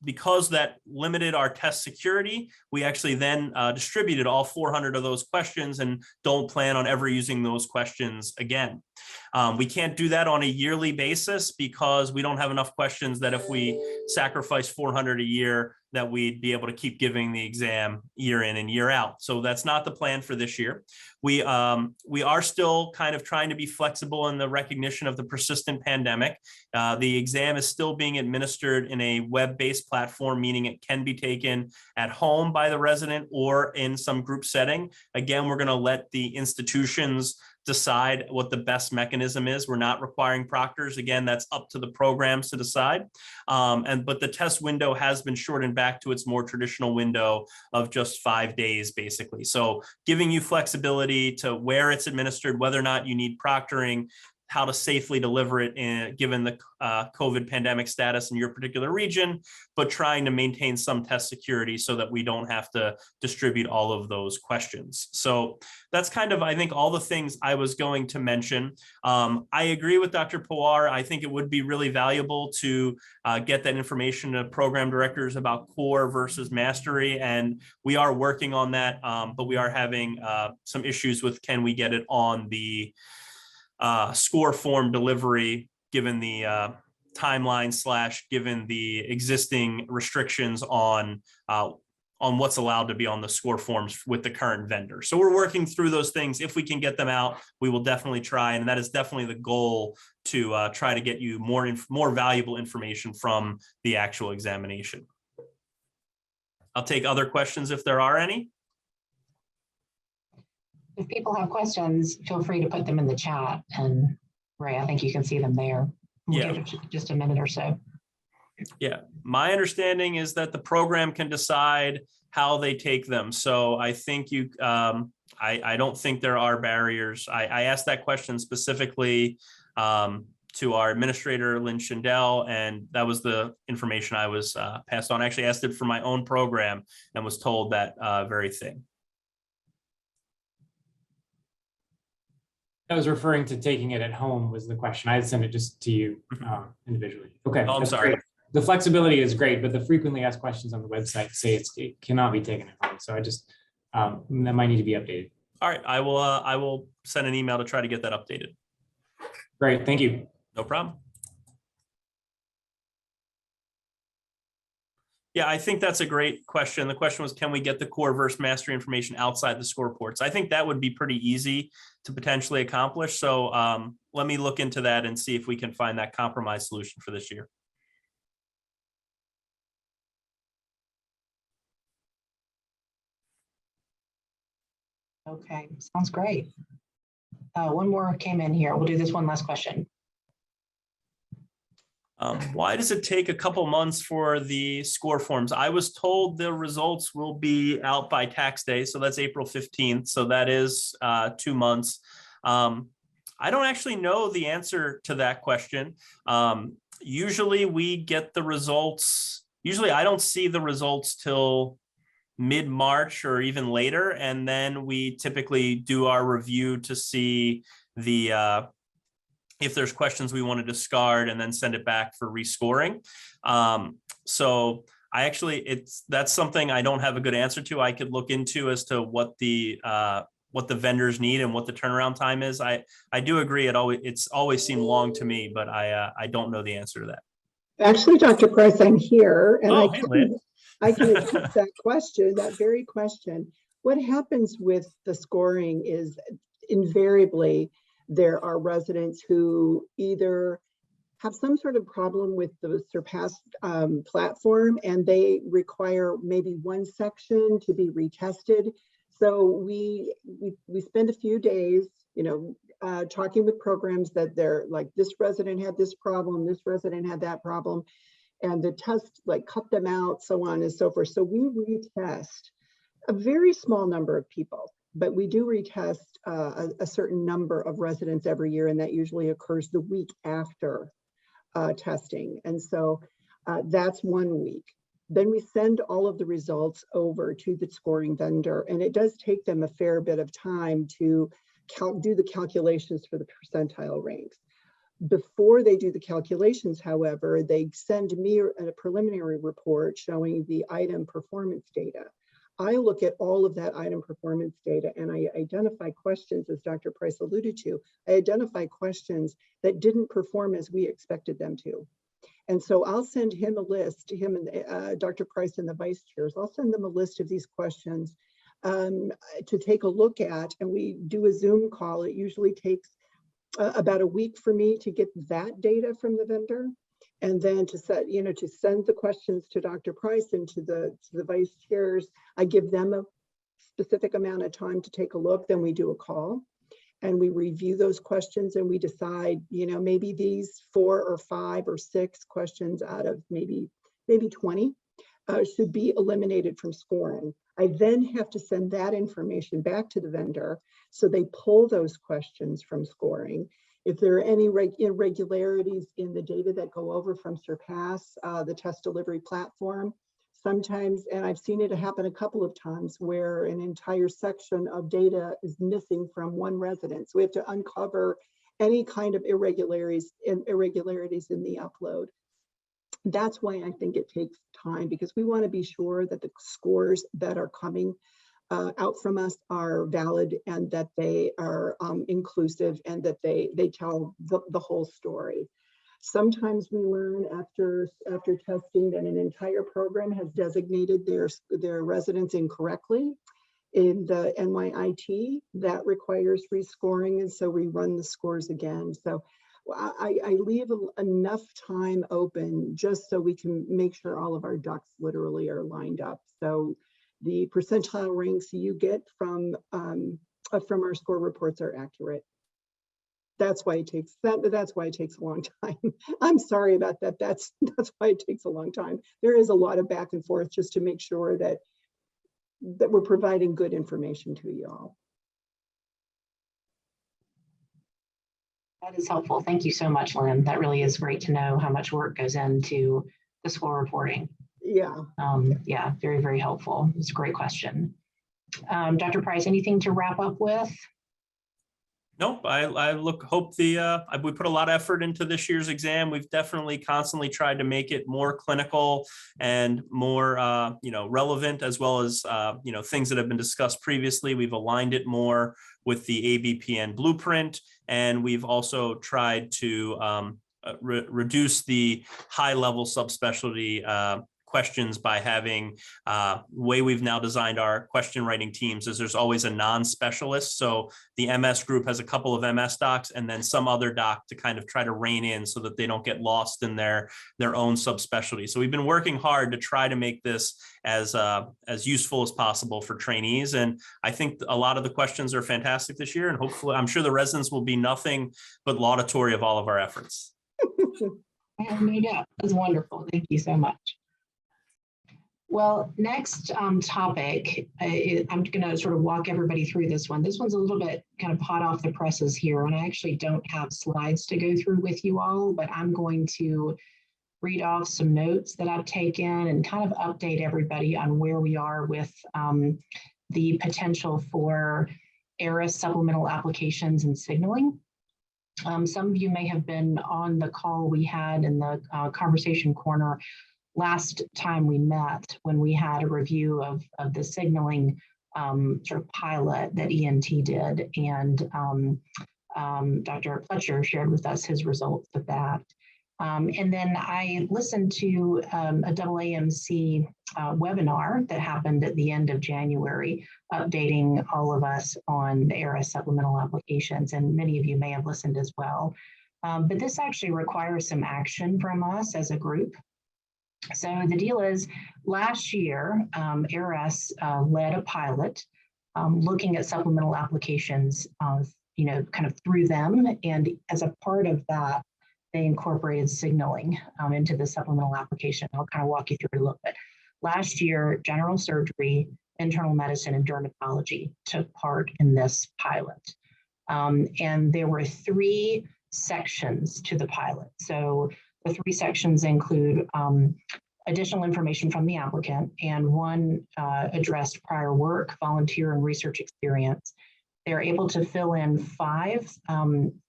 Because that limited our test security, we actually then distributed all 400 of those questions and don't plan on ever using those questions again. We can't do that on a yearly basis because we don't have enough questions that if we sacrifice 400 a year, that we'd be able to keep giving the exam year in and year out. So that's not the plan for this year. We are still kind of trying to be flexible in the recognition of the persistent pandemic. The exam is still being administered in a web-based platform, meaning it can be taken at home by the resident or in some group setting. Again, we're going to let the institutions decide what the best mechanism is. We're not requiring proctors. Again, that's up to the programs to decide. But the test window has been shortened back to its more traditional window of just 5 days, basically. So giving you flexibility to where it's administered, whether or not you need proctoring, how to safely deliver it given the COVID pandemic status in your particular region, but trying to maintain some test security so that we don't have to distribute all of those questions. So that's kind of, I think, all the things I was going to mention. I agree with Dr. Pawar. I think it would be really valuable to get that information to program directors about core versus mastery. And we are working on that, but we are having some issues with can we get it on the score form delivery, given the timeline / given the existing restrictions on what's allowed to be on the score forms with the current vendor. So we're working through those things. If we can get them out, we will definitely try. And that is definitely the goal, to try to get you more valuable information from the actual examination. I'll take other questions if there are any. If people have questions, feel free to put them in the chat, and Ray, I think you can see them there. We'll give it just a minute or so. Yeah, my understanding is that the program can decide how they take them. So I think I don't think there are barriers. I asked that question specifically to our administrator, Lynn Schindel, and that was the information I was passed on. I actually asked it for my own program and was told that very thing. I was referring to taking it at home was the question. I had sent it just to you individually. Okay. Oh, I'm that's sorry. great. The flexibility is great, but the frequently asked questions on the website say it cannot be taken at home. So I just, that might need to be updated. All right, I will send an email to try to get that updated. Great, thank you. No problem. Yeah, I think that's a great question. The question was, can we get the core versus mastery information outside the score reports? I think that would be pretty easy to potentially accomplish. So let me look into that and see if we can find that compromise solution for this year. Okay, sounds great. One more came in here. We'll do this one last question. Why does it take a couple months for the score forms? I was told the results will be out by tax day, so that's April 15th. So that is 2 months. I don't actually know the answer to that question. Usually we get the results. Usually I don't see the results till mid-March or even later. And then we typically do our review to see the if there's questions we want to discard and then send it back for rescoring. So I actually, that's something I don't have a good answer to. I could look into as to what the vendors need and what the turnaround time is. I do agree. It's always seemed long to me, but I don't know the answer to that. Actually, Dr. Price, I'm here, and Oh, I can address that question, that very question. What happens with the scoring is invariably there are residents who either have some sort of problem with the Surpass platform, and they require maybe one section to be retested. So we spend a few days, talking with programs that they're like, this resident had this problem, this resident had that problem, and the test cut them out, so on and so forth. So we retest a very small number of people, but we do retest a certain number of residents every year, and that usually occurs the week after testing. And so that's 1 week. Then we send all of the results over to the scoring vendor, and it does take them a fair bit of time to do the calculations for the percentile ranks. Before they do the calculations, however, they send me a preliminary report showing the item performance data. I look at all of that item performance data and I identify questions, as Dr. Price alluded to. I identify questions that didn't perform as we expected them to. And so I'll send him a list, him and Dr. Price and the vice chairs, I'll send them a list of these questions to take a look at, and we do a Zoom call. It usually takes about a week for me to get that data from the vendor, and then to send the questions to Dr. Price and to the vice chairs. I give them a specific amount of time to take a look. Then we do a call and we review those questions, and we decide, maybe these 4 or 5 or 6 questions out of maybe 20 should be eliminated from scoring. I then have to send that information back to the vendor, so they pull those questions from scoring. If there are any irregularities in the data that go over from Surpass, the test delivery platform, sometimes, and I've seen it happen a couple of times, where an entire section of data is missing from one resident. So we have to uncover any kind of irregularities in the upload. That's why I think it takes time, because we want to be sure that the scores that are coming out from us are valid, and that they are inclusive, and that they tell the whole story. Sometimes we learn after testing that an entire program has designated their residents incorrectly in the NYIT. That requires rescoring, and so we run the scores again. So I leave enough time open just so we can make sure all of our ducks literally are lined up. So the percentile ranks you get from our score reports are accurate. That's why it takes a long time. I'm sorry about that. That's why it takes a long time. There is a lot of back and forth just to make sure that we're providing good information to you all. That is helpful. Thank you so much, Lynn. That really is great to know how much work goes into the score reporting. Yeah. Yeah, very, very helpful. It's a great question. Dr. Price, anything to wrap up with? Nope, I hope we put a lot of effort into this year's exam. We've definitely constantly tried to make it more clinical and more relevant, as well as things that have been discussed previously. We've aligned it more with the ABPN blueprint, and we've also tried to reduce the high-level subspecialty questions by having way we've now designed our question writing teams is there's always a non-specialist. So the MS group has a couple of MS docs and then some other doc to kind of try to rein in so that they don't get lost in their own subspecialty. So we've been working hard to try to make this as useful as possible for trainees. And I think a lot of the questions are fantastic this year, and hopefully I'm sure the residents will be nothing but laudatory of all of our efforts. I have no doubt. That's wonderful. Thank you so much. Well, next topic, I'm going to sort of walk everybody through this one. This one's a little bit kind of hot off the presses here, and I actually don't have slides to go through with you all, but I'm going to read off some notes that I've taken and kind of update everybody on where we are with the potential for ERAS supplemental applications and signaling. Some of you may have been on the call we had in the conversation corner last time we met, when we had a review of the signaling sort of pilot that ENT did, and Dr. Pletcher shared with us his results of that. And then I listened to a AAMC webinar that happened at the end of January, updating all of us on the ERAS supplemental applications, and many of you may have listened as well. But this actually requires some action from us as a group. So the deal is, last year, ERAS led a pilot looking at supplemental applications, kind of through them. And as a part of that, they incorporated signaling into the supplemental application. I'll kind of walk you through it a little bit. Last year, general surgery, internal medicine, and dermatology took part in this pilot. And there were 3 sections to the pilot. So the 3 sections include additional information from the applicant, and 1 addressed prior work, volunteer, and research experience. They're able to fill in 5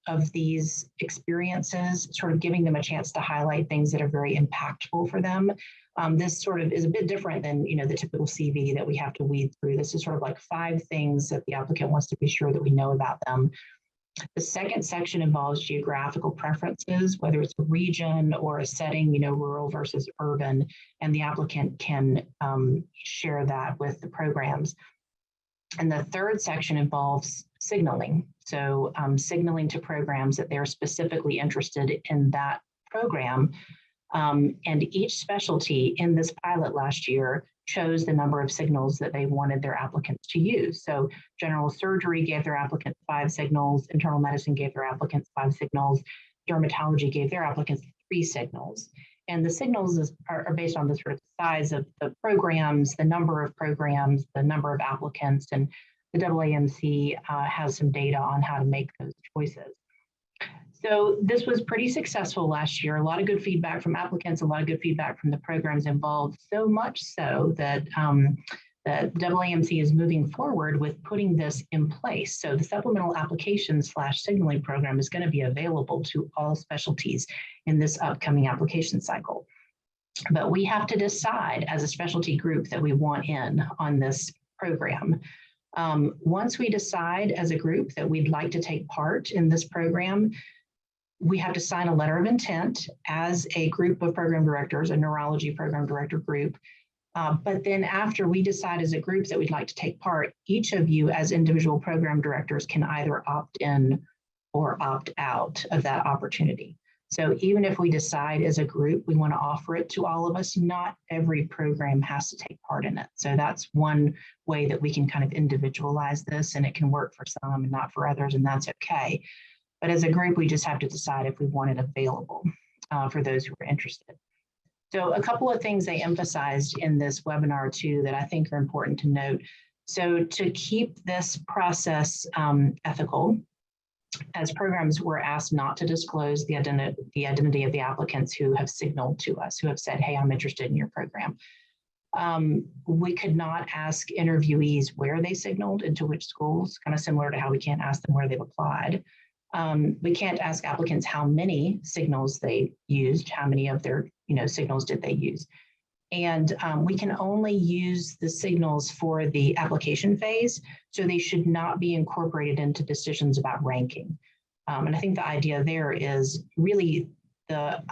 of these experiences, sort of giving them a chance to highlight things that are very impactful for them. This sort of is a bit different than the typical CV that we have to weed through. This is sort of like 5 things that the applicant wants to be sure that we know about them. The second section involves geographical preferences, whether it's a region or a setting, rural versus urban, and the applicant can share that with the programs. And the third section involves signaling. So signaling to programs that they're specifically interested in that program. And each specialty in this pilot last year chose the number of signals that they wanted their applicants to use. So general surgery gave their applicants 5 signals, internal medicine gave their applicants 5 signals, dermatology gave their applicants 3 signals. And the signals are based on the sort of size of the programs, the number of programs, the number of applicants, and the AAMC has some data on how to make those choices. So this was pretty successful last year. A lot of good feedback from applicants, a lot of good feedback from the programs involved, so much so that the AAMC is moving forward with putting this in place. So the supplemental application/signaling program is going to be available to all specialties in this upcoming application cycle. But we have to decide as a specialty group that we want in on this program. Once we decide as a group that we'd like to take part in this program, we have to sign a letter of intent as a group of program directors, a neurology program director group. But then after we decide as a group that we'd like to take part, each of you as individual program directors can either opt in or opt out of that opportunity. So even if we decide as a group we want to offer it to all of us, not every program has to take part in it. So that's one way that we can kind of individualize this, and it can work for some and not for others, and that's okay. But as a group, we just have to decide if we want it available for those who are interested. So a couple of things they emphasized in this webinar too that I think are important to note. So to keep this process ethical, as programs, we're asked not to disclose the identity of the applicants who have signaled to us, who have said, hey, I'm interested in your program. We could not ask interviewees where they signaled and to which schools, kind of similar to how we can't ask them where they've applied. We can't ask applicants how many signals they used, how many of their signals did they use. And we can only use the signals for the application phase, so they should not be incorporated into decisions about ranking. And I think the idea there is really the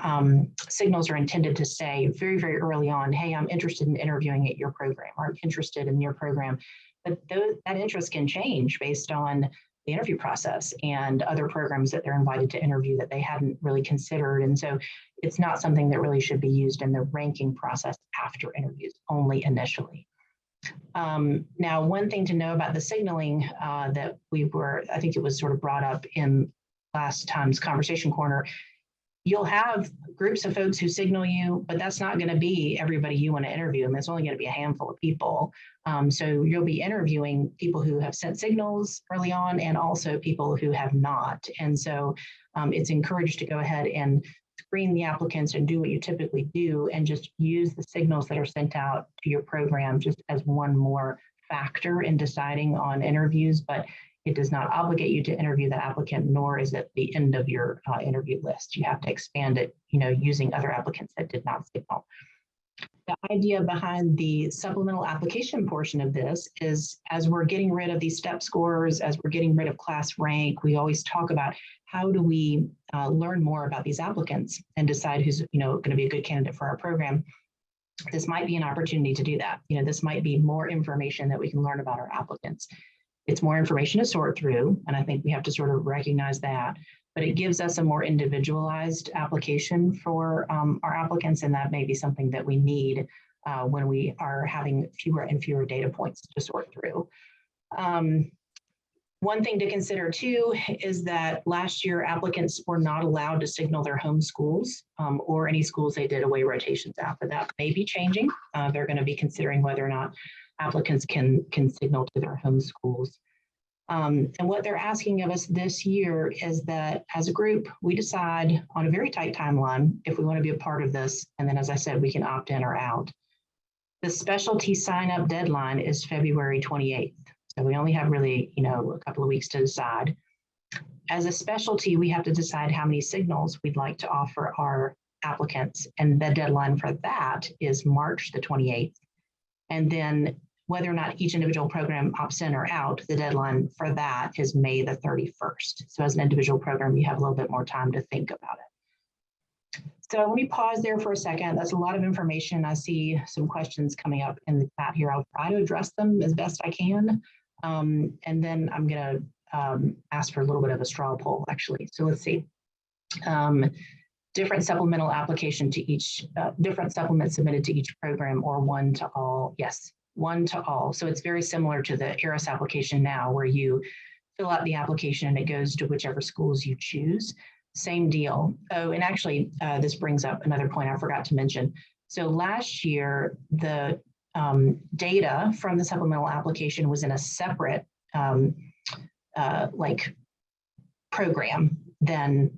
signals are intended to say very, very early on, hey, I'm interested in interviewing at your program, or I'm interested in your program. But that interest can change based on the interview process and other programs that they're invited to interview that they hadn't really considered. And so it's not something that really should be used in the ranking process after interviews, only initially. Now, one thing to know about the signaling that I think it was sort of brought up in last time's Conversation Corner, you'll have groups of folks who signal you, but that's not going to be everybody you want to interview, and it's only going to be a handful of people. So you'll be interviewing people who have sent signals early on and also people who have not. And so it's encouraged to go ahead and screen the applicants and do what you typically do and just use the signals that are sent out to your program just as one more factor in deciding on interviews, but it does not obligate you to interview the applicant, nor is it the end of your interview list. You have to expand it, using other applicants that did not signal. The idea behind the supplemental application portion of this is, as we're getting rid of these step scores, as we're getting rid of class rank, we always talk about how do we learn more about these applicants and decide who's going to be a good candidate for our program. This might be an opportunity to do that. This might be more information that we can learn about our applicants. It's more information to sort through, and I think we have to sort of recognize that, but it gives us a more individualized application for our applicants, and that may be something that we need when we are having fewer and fewer data points to sort through. One thing to consider too is that last year applicants were not allowed to signal their home schools or any schools they did away rotations at, but that may be changing. They're going to be considering whether or not applicants can signal to their home schools. And what they're asking of us this year is that as a group, we decide on a very tight timeline if we want to be a part of this. And then, as I said, we can opt in or out. The specialty sign-up deadline is February 28th. So we only have really, a couple of weeks to decide. As a specialty, we have to decide how many signals we'd like to offer our applicants. And the deadline for that is March the 28th. And then whether or not each individual program opts in or out, the deadline for that is May the 31st. So as an individual program, you have a little bit more time to think about it. So let me pause there for a second. That's a lot of information. I see some questions coming up in the chat here. I'll try to address them as best I can. And then I'm going to ask for a little bit of a straw poll, actually. So let's see. Different supplemental application to each, different supplements submitted to each program, or one to all. Yes, one to all. So it's very similar to the ERAS application now, where you fill out the application and it goes to whichever schools you choose. Same deal. Oh, and actually, this brings up another point I forgot to mention. So last year, the data from the supplemental application was in a separate program than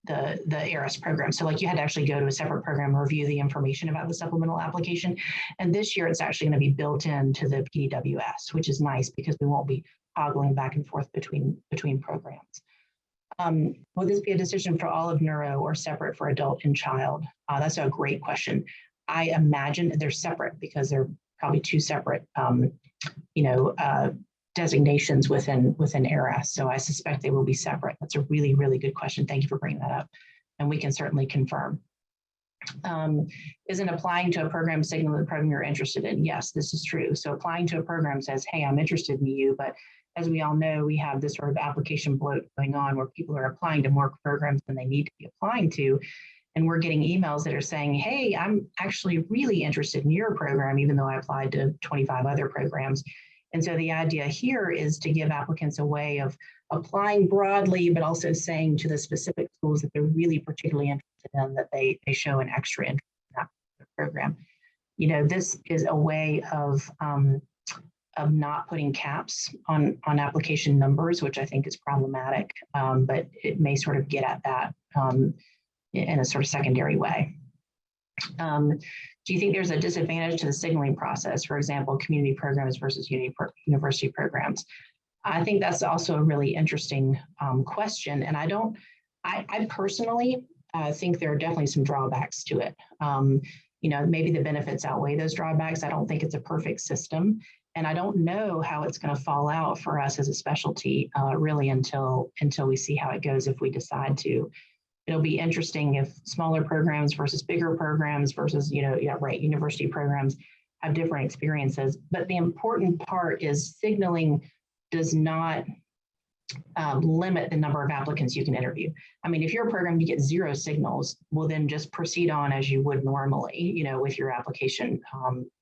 the ERAS program. So you had to actually go to a separate program and review the information about the supplemental application. And this year it's actually going to be built into the PDWS, which is nice because we won't be toggling back and forth between programs. Will this be a decision for all of neuro or separate for adult and child? That's a great question. I imagine they're separate because they're probably two separate designations within ERAS. So I suspect they will be separate. That's a really, really good question. Thank you for bringing that up. And we can certainly confirm. Isn't applying to a program signal the program you're interested in? Yes, this is true. So applying to a program says, hey, I'm interested in you, but as we all know, we have this sort of application bloat going on where people are applying to more programs than they need to be applying to. And we're getting emails that are saying, hey, I'm actually really interested in your program, even though I applied to 25 other programs. And so the idea here is to give applicants a way of applying broadly, but also saying to the specific schools that they're really particularly interested in, that they show an extra interest in that program. This is a way of not putting caps on application numbers, which I think is problematic, but it may sort of get at that in a sort of secondary way. Do you think there's a disadvantage to the signaling process, for example, community programs versus university programs? I think that's also a really interesting question. And I personally think there are definitely some drawbacks to it. You know, maybe the benefits outweigh those drawbacks. I don't think it's a perfect system. And I don't know how it's going to fall out for us as a specialty really until we see how it goes if we decide to. It'll be interesting if smaller programs versus bigger programs versus, university programs have different experiences. But the important part is signaling does not limit the number of applicants you can interview. I mean, if you're a program, you get 0 signals, well, then just proceed on as you would normally, with your application,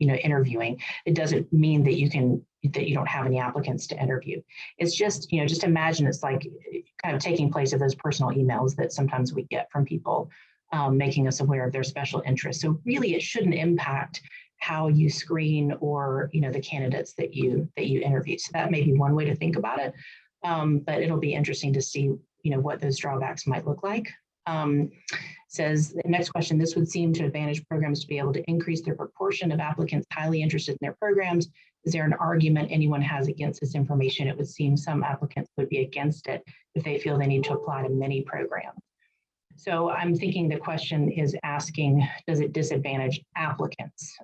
interviewing. It doesn't mean that you don't have any applicants to interview. It's just, just imagine it's like kind of taking place of those personal emails that sometimes we get from people making us aware of their special interests. So really, it shouldn't impact how you screen or, the candidates that you interview. So that may be one way to think about it. But it'll be interesting to see, what those drawbacks might look like. Says the next question, this would seem to advantage programs to be able to increase their proportion of applicants highly interested in their programs. Is there an argument anyone has against this information? It would seem some applicants would be against it if they feel they need to apply to many programs. So I'm thinking the question is asking, does it disadvantage applicants?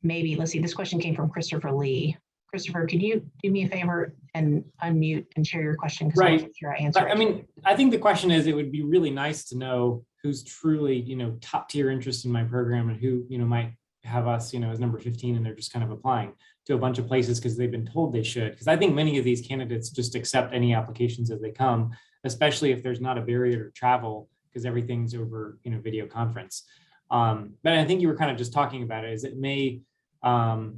Maybe, let's see, this question came from Christopher Lee. Christopher, could you do me a favor and unmute and share your question? Right. I'm sure I answered it. I mean, I think the question is, it would be really nice to know who's truly, top tier interest in my program and who, might have us, as number 15 and they're just kind of applying to a bunch of places because they've been told they should. Because I think many of these candidates just accept any applications as they come, especially if there's not a barrier to travel because everything's over, video conference. But I think you were kind of just talking about it, is it may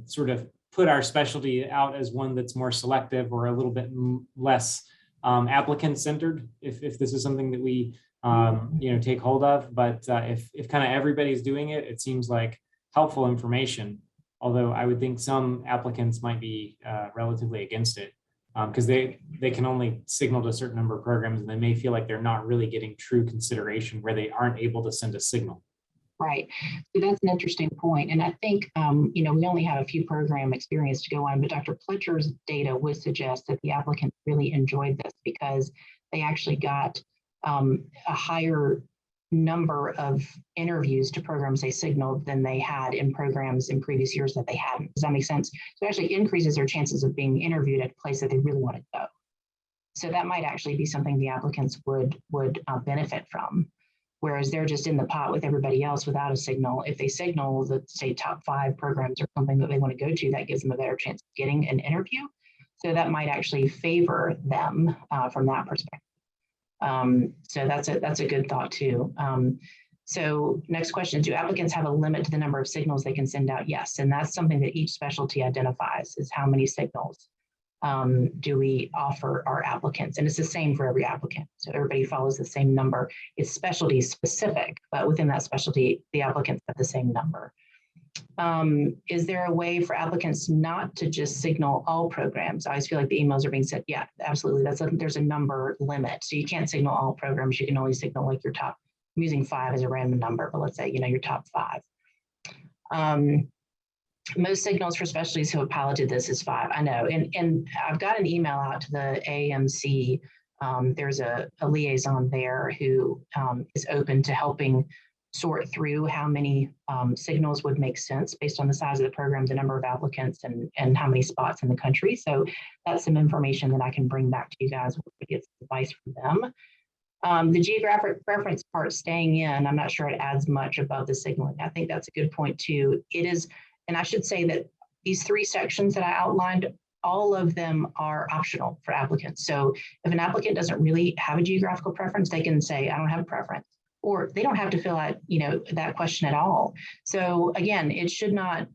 sort of put our specialty out as one that's more selective or a little bit less applicant centered, if this is something that we take hold of. But if kind of everybody's doing it, it seems like helpful information. Although I would think some applicants might be relatively against it because they can only signal to a certain number of programs and they may feel like they're not really getting true consideration where they aren't able to send a signal. Right. So that's an interesting point. And I think, we only have a few program experience to go on, but Dr. Pletcher's data would suggest that the applicants really enjoyed this because they actually got a higher number of interviews to programs they signaled than they had in programs in previous years that they hadn't. Does that make sense? So it actually increases their chances of being interviewed at a place that they really want to go. So that might actually be something the applicants would benefit from. Whereas they're just in the pot with everybody else without a signal. If they signal the, say, top 5 programs or something that they want to go to, that gives them a better chance of getting an interview. So that might actually favor them from that perspective. So that's a good thought too. So next question, do applicants have a limit to the number of signals they can send out? Yes, and that's something that each specialty identifies, is how many signals do we offer our applicants? And it's the same for every applicant. So everybody follows the same number. It's specialty specific, but within that specialty, the applicants have the same number. Is there a way for applicants not to just signal all programs? I always feel like the emails are being sent. Yeah, absolutely. There's a number limit. So you can't signal all programs. You can only signal like your top, I'm using 5 as a random number, but let's say, your top 5. Most signals for specialties who have piloted this is 5. I know, and I've got an email out to the AMC. There's a liaison there who is open to helping sort through how many signals would make sense based on the size of the program, the number of applicants, and how many spots in the country. So that's some information that I can bring back to you guys to get some advice from them. The geographic preference part, staying in, I'm not sure it adds much above the signaling. I think that's a good point too. It is. And I should say that these 3 sections that I outlined, all of them are optional for applicants. So if an applicant doesn't really have a geographical preference, they can say, I don't have a preference, or they don't have to fill out, that question at all. So again, it should not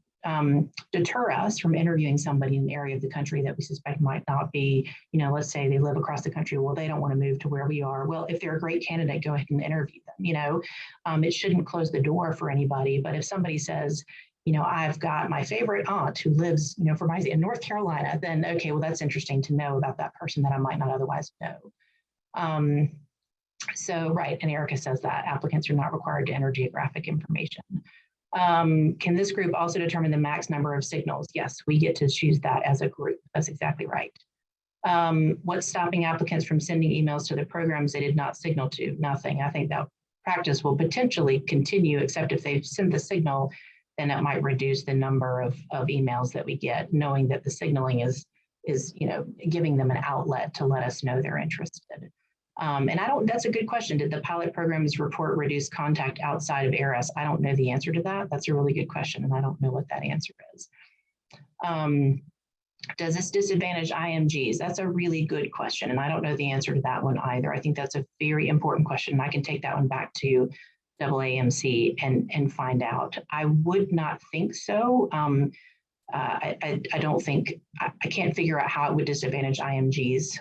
deter us from interviewing somebody in an area of the country that we suspect might not be, let's say they live across the country. Well, they don't want to move to where we are. Well, if they're a great candidate, go ahead and interview them. It shouldn't close the door for anybody. But if somebody says, you know, I've got my favorite aunt who lives, you know, in North Carolina, then okay, well, that's interesting to know about that person that I might not otherwise know. So, right, and Erica says that applicants are not required to enter geographic information. Can this group also determine the max number of signals? Yes, we get to choose that as a group. That's exactly right. What's stopping applicants from sending emails to the programs they did not signal to? Nothing. I think that practice will potentially continue, except if they've sent the signal, then it might reduce the number of emails that we get, knowing that the signaling is you know, giving them an outlet to let us know they're interested. And that's a good question. Did the pilot programs report reduced contact outside of ARS? I don't know the answer to that. That's a really good question, and I don't know what that answer is. Does this disadvantage IMGs? That's a really good question, and I don't know the answer to that one either. I think that's a very important question, and I can take that one back to AAMC and find out. I would not think so. I don't think, I can't figure out how it would disadvantage IMGs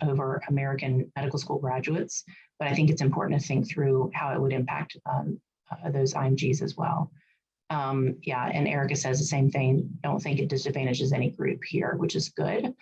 over American medical school graduates, but I think it's important to think through how it would impact those IMGs as well. Yeah, and Erica says the same thing. Don't think it disadvantages any group here, which is good.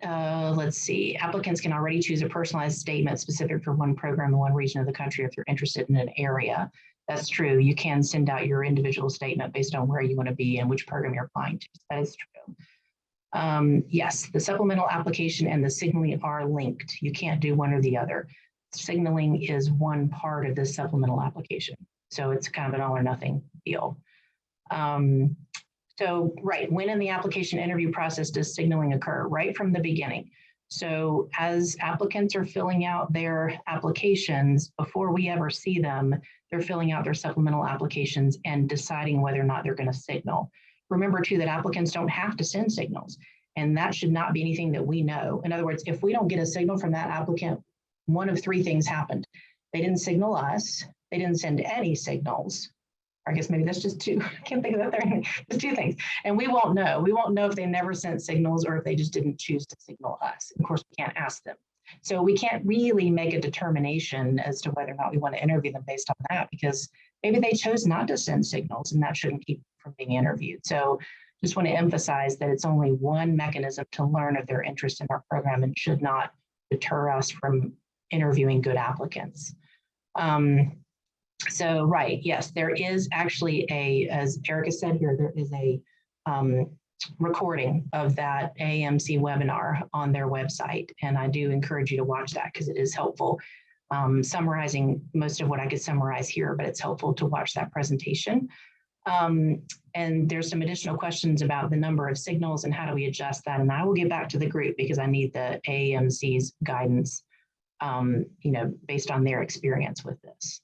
Let's see, applicants can already choose a personalized statement specific for one program in one region of the country if you're interested in an area. That's true. You can send out your individual statement based on where you want to be and which program you're applying to. That is true. Yes, the supplemental application and the signaling are linked. You can't do one or the other. Signaling is one part of this supplemental application. So it's kind of an all or nothing deal. So, right, when in the application interview process does signaling occur? Right from the beginning. So as applicants are filling out their applications, before we ever see them, they're filling out their supplemental applications and deciding whether or not they're going to signal. Remember too that applicants don't have to send signals, and that should not be anything that we know. In other words, if we don't get a signal from that applicant, one of three things happened. They didn't signal us, they didn't send any signals. I guess maybe that's just two. I can't think of that. There's two things. And we won't know. We won't know if they never sent signals or if they just didn't choose to signal us. Of course, we can't ask them. So we can't really make a determination as to whether or not we want to interview them based on that, because maybe they chose not to send signals and that shouldn't keep them from being interviewed. So just want to emphasize that it's only one mechanism to learn of their interest in our program and should not deter us from interviewing good applicants. So, right, yes, there is actually as Erica said here, there is a recording of that AAMC webinar on their website. And I do encourage you to watch that because it is helpful. Summarizing most of what I could summarize here, but it's helpful to watch that presentation. And there's some additional questions about the number of signals and how do we adjust that. And I will get back to the group because I need the AAMC's guidance, you know, based on their experience with this.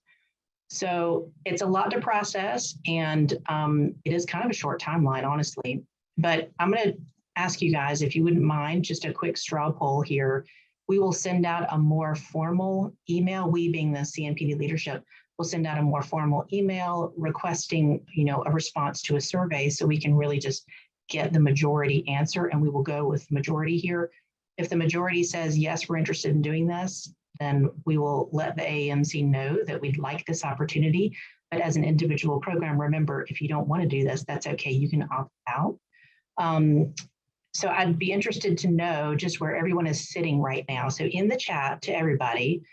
So it's a lot to process, and it is kind of a short timeline, honestly. But I'm going to ask you guys, if you wouldn't mind, just a quick straw poll here. We will send out a more formal email. We, being the CNPD leadership, will send out a more formal email requesting, you know, a response to a survey, so we can really just get the majority answer, and we will go with majority here. If the majority says yes, we're interested in doing this, then we will let the AAMC know that we'd like this opportunity. But as an individual program, remember, if you don't want to do this, that's okay. You can opt out. So I'd be interested to know just where everyone is sitting right now. So in the chat to everybody,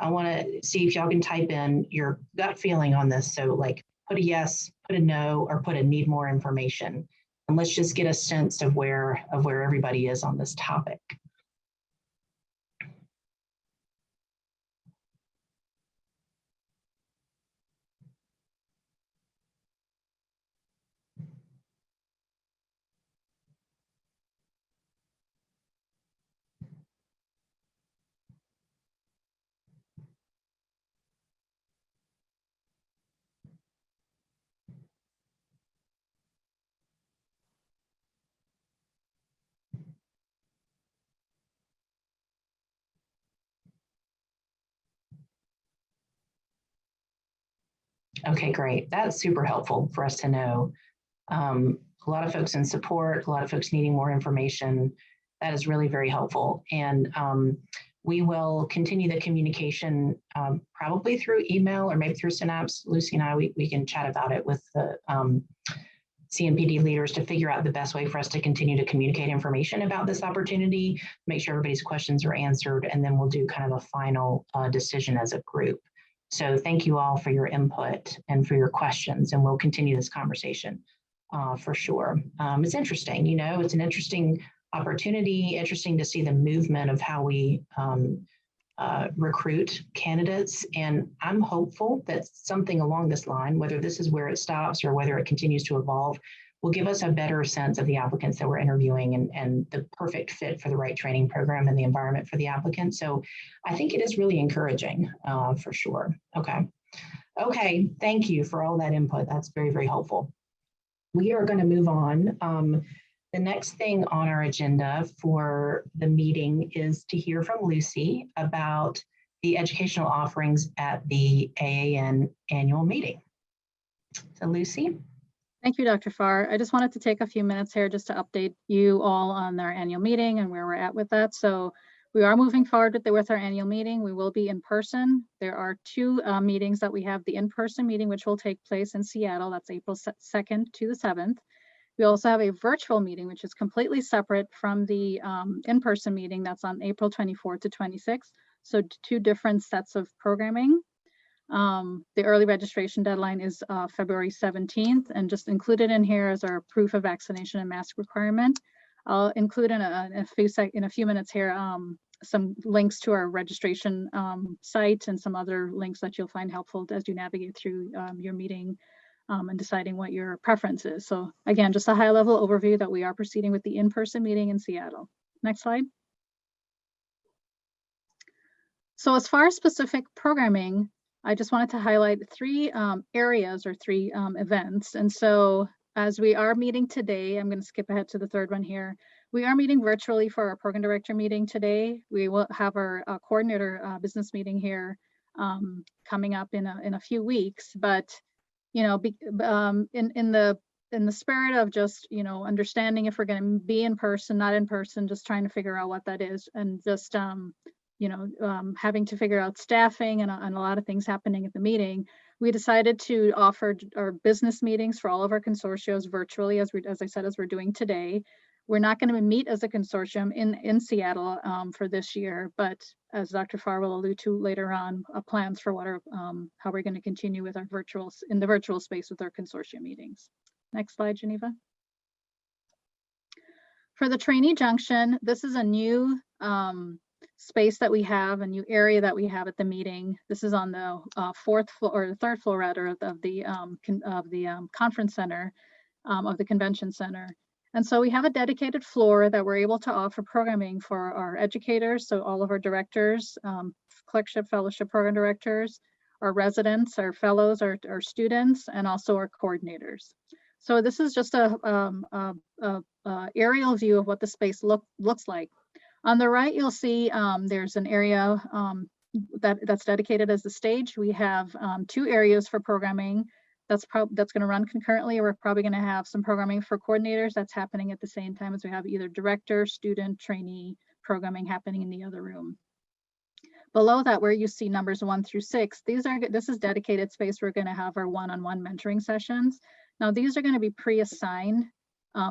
I want to see if y'all can type in your gut feeling on this. So like put a yes, put a no, or put a need more information. And let's just get a sense of where everybody is on this topic. Okay, great. That's super helpful for us to know. A lot of folks in support, a lot of folks needing more information. That is really very helpful. And We will continue the communication probably through email or maybe through Synapse. Lucy and I, we can chat about it with the CNPD leaders to figure out the best way for us to continue to communicate information about this opportunity, make sure everybody's questions are answered, and then we'll do kind of a final decision as a group. So thank you all for your input and for your questions, and we'll continue this conversation for sure. It's interesting, you know, it's an interesting opportunity, interesting to see the movement of how we recruit candidates. And I'm hopeful that something along this line, whether this is where it stops or whether it continues to evolve, will give us a better sense of the applicants that we're interviewing and the perfect fit for the right training program and the environment for the applicant. So I think it is really encouraging for sure. Okay, thank you for all that input. That's very, very helpful. We are going to move on. The next thing on our agenda for the meeting is to hear from Lucy about the educational offerings at the AAN annual meeting. So Lucy. Thank you, Dr. Farr. I just wanted to take a few minutes here just to update you all on our annual meeting and where we're at with that. So we are moving forward with our annual meeting. We will be in person. There are two meetings that we have. The in-person meeting, which will take place in Seattle. That's April 2nd to the 7th. We also have a virtual meeting, which is completely separate from the in-person meeting. That's on April 24th to 26th. So two different sets of programming. The early registration deadline is February 17th, and just included in here is our proof of vaccination and mask requirement. I'll include in a few minutes here some links to our registration site and some other links that you'll find helpful as you navigate through your meeting and deciding what your preference is. So again, just a high-level overview that we are proceeding with the in-person meeting in Seattle. Next slide. So as far as specific programming, I just wanted to highlight three areas or three events. And so as we are meeting today, I'm going to skip ahead to the third one here. We are meeting virtually for our program director meeting today. We will have our coordinator business meeting here coming up in a few weeks. But you know, in the spirit of just, you know, understanding if we're going to be in person, not in person, just trying to figure out what that is, and just you know, having to figure out staffing and a lot of things happening at the meeting, we decided to offer our business meetings for all of our consortiums virtually, as I said, as we're doing today. We're not going to meet as a consortium in Seattle for this year, but as Dr. Farr will allude to later on, plans for what are how we're going to continue with our in the virtual space with our consortium meetings. Next slide, Geneva. For the trainee junction, this is a new space that we have, a new area that we have at the meeting. This is on the fourth floor, or the third floor rather, of the conference center, of the convention center. And so we have a dedicated floor that we're able to offer programming for our educators. So all of our directors, clerkship, fellowship program directors, our residents, our fellows, our students, and also our coordinators. So this is just a aerial view of what the space looks like. On the right, you'll see there's an area that's dedicated as the stage. We have two areas for programming. That's going to run concurrently. We're probably going to have some programming for coordinators that's happening at the same time as we have either director, student, trainee programming happening in the other room. Below that, where you see numbers 1 through 6, this is dedicated space. We're going to have our one-on-one mentoring sessions. Now, these are going to be pre-assigned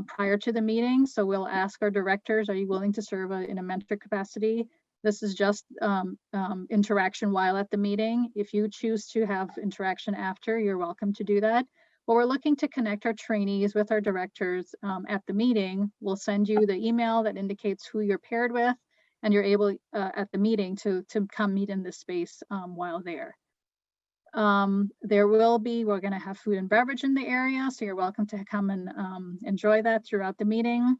prior to the meeting. So we'll ask our directors, are you willing to serve in a mentor capacity? This is just interaction while at the meeting. If you choose to have interaction after, you're welcome to do that. But we're looking to connect our trainees with our directors at the meeting. We'll send you the email that indicates who you're paired with, and you're able at the meeting to come meet in this space while there. We're going to have food and beverage in the area, so you're welcome to come and enjoy that throughout the meeting.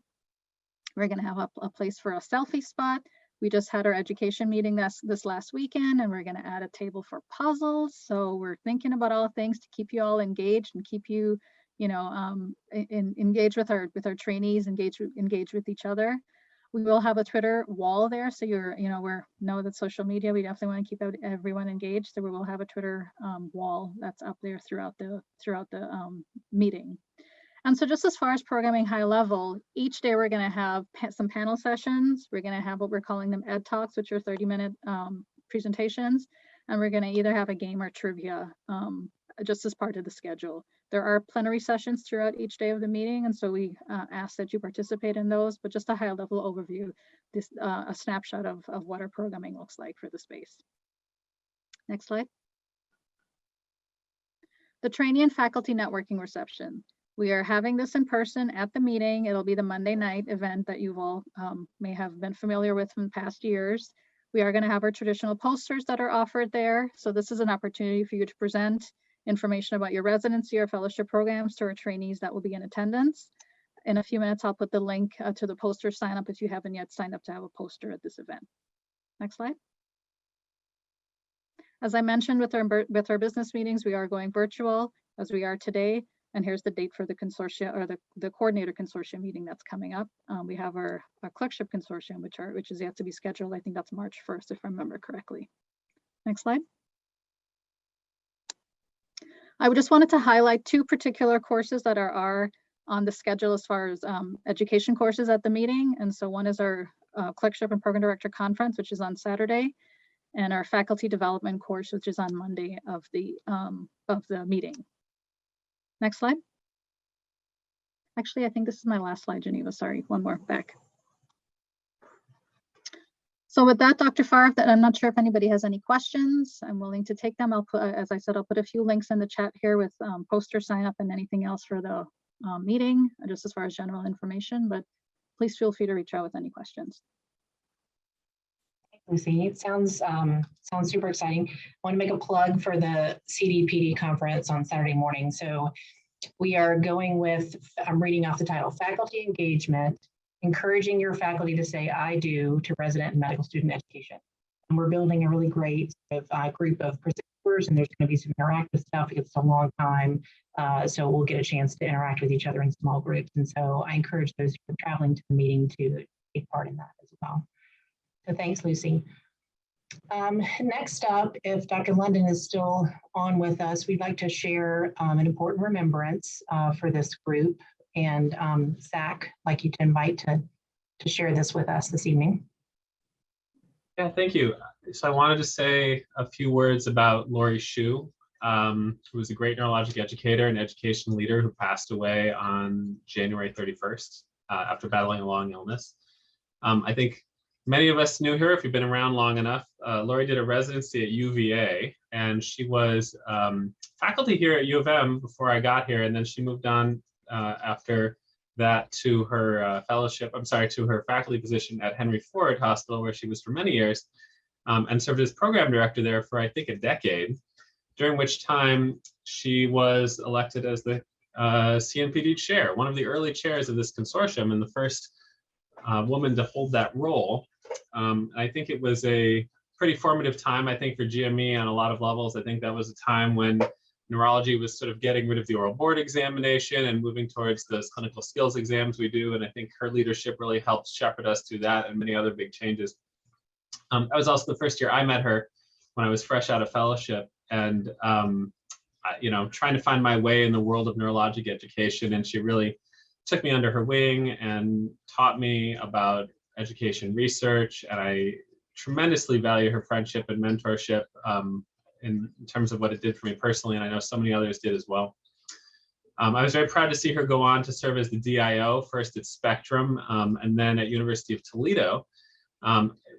We're going to have a place for a selfie spot. We just had our education meeting this last weekend, and we're going to add a table for puzzles. So we're thinking about all things to keep you all engaged and keep you, engaged with our trainees, engaged with each other. We will have a Twitter wall there, so we know that social media, we definitely want to keep everyone engaged. So we will have a Twitter wall that's up there throughout the meeting. And so just as far as programming high level, each day we're going to have some panel sessions. We're going to have what we're calling them Ed Talks, which are 30-minute presentations. And we're going to either have a game or trivia just as part of the schedule. There are plenary sessions throughout each day of the meeting. And so we ask that you participate in those, but just a high level overview, this a snapshot of what our programming looks like for the space. Next slide. The trainee and faculty networking reception. We are having this in person at the meeting. It'll be the Monday night event that you all may have been familiar with from past years. We are going to have our traditional posters that are offered there. So this is an opportunity for you to present information about your residency or fellowship programs to our trainees that will be in attendance. In a few minutes, I'll put the link to the poster sign up if you haven't yet signed up to have a poster at this event. Next slide. As I mentioned with our business meetings, we are going virtual as we are today. And here's the date for the consortia or the coordinator consortium meeting that's coming up. We have our clerkship consortium, which is yet to be scheduled. I think that's March 1st, if I remember correctly. Next slide. I just wanted to highlight two particular courses that are on the schedule as far as education courses at the meeting. And so one is our clerkship and program director conference, which is on Saturday, and our faculty development course, which is on Monday of the meeting. Next slide. Actually, I think this is my last slide, Geneva. Sorry, one more back. So with that, Dr. Farr, I'm not sure if anybody has any questions. I'm willing to take them. I'll put, as I said, I'll put a few links in the chat here with poster sign up and anything else for the meeting, just as far as general information, but please feel free to reach out with any questions. Lucy, it sounds super exciting. I want to make a plug for the CDPD conference on Saturday morning. So we are going with, I'm reading off the title, Faculty Engagement, Encouraging Your Faculty to Say I Do to Resident and Medical Student Education. And we're building a really great group of presenters, and there's going to be some interactive stuff because it's a long time. So we'll get a chance to interact with each other in small groups. And so I encourage those who are traveling to the meeting to take part in that as well. So thanks, Lucy. Next up, if Dr. London is still on with us, we'd like to share an important remembrance for this group. And Zach, I'd like you to invite to share this with us this evening. Yeah, thank you. So I wanted to say a few words about Lori Hsu, who was a great neurologic educator and education leader who passed away on January 31st after battling a long illness. I think many of us knew her if you've been around long enough. Lori did a residency at UVA, and she was faculty here at U of M before I got here, and then she moved on after that to her to her faculty position at Henry Ford Hospital, where she was for many years, and served as program director there for, I think, a decade, during which time she was elected as the CNPD chair, one of the early chairs of this consortium, and the first woman to hold that role. I think it was a pretty formative time, I think, for GME on a lot of levels. I think that was a time when neurology was sort of getting rid of the oral board examination and moving towards those clinical skills exams we do. And I think her leadership really helped shepherd us through that and many other big changes. That was also the first year I met her when I was fresh out of fellowship and, you know, trying to find my way in the world of neurologic education. And she really took me under her wing and taught me about education research. And I tremendously value her friendship and mentorship in terms of what it did for me personally. And I know so many others did as well. I was very proud to see her go on to serve as the DIO, first at Spectrum and then at University of Toledo.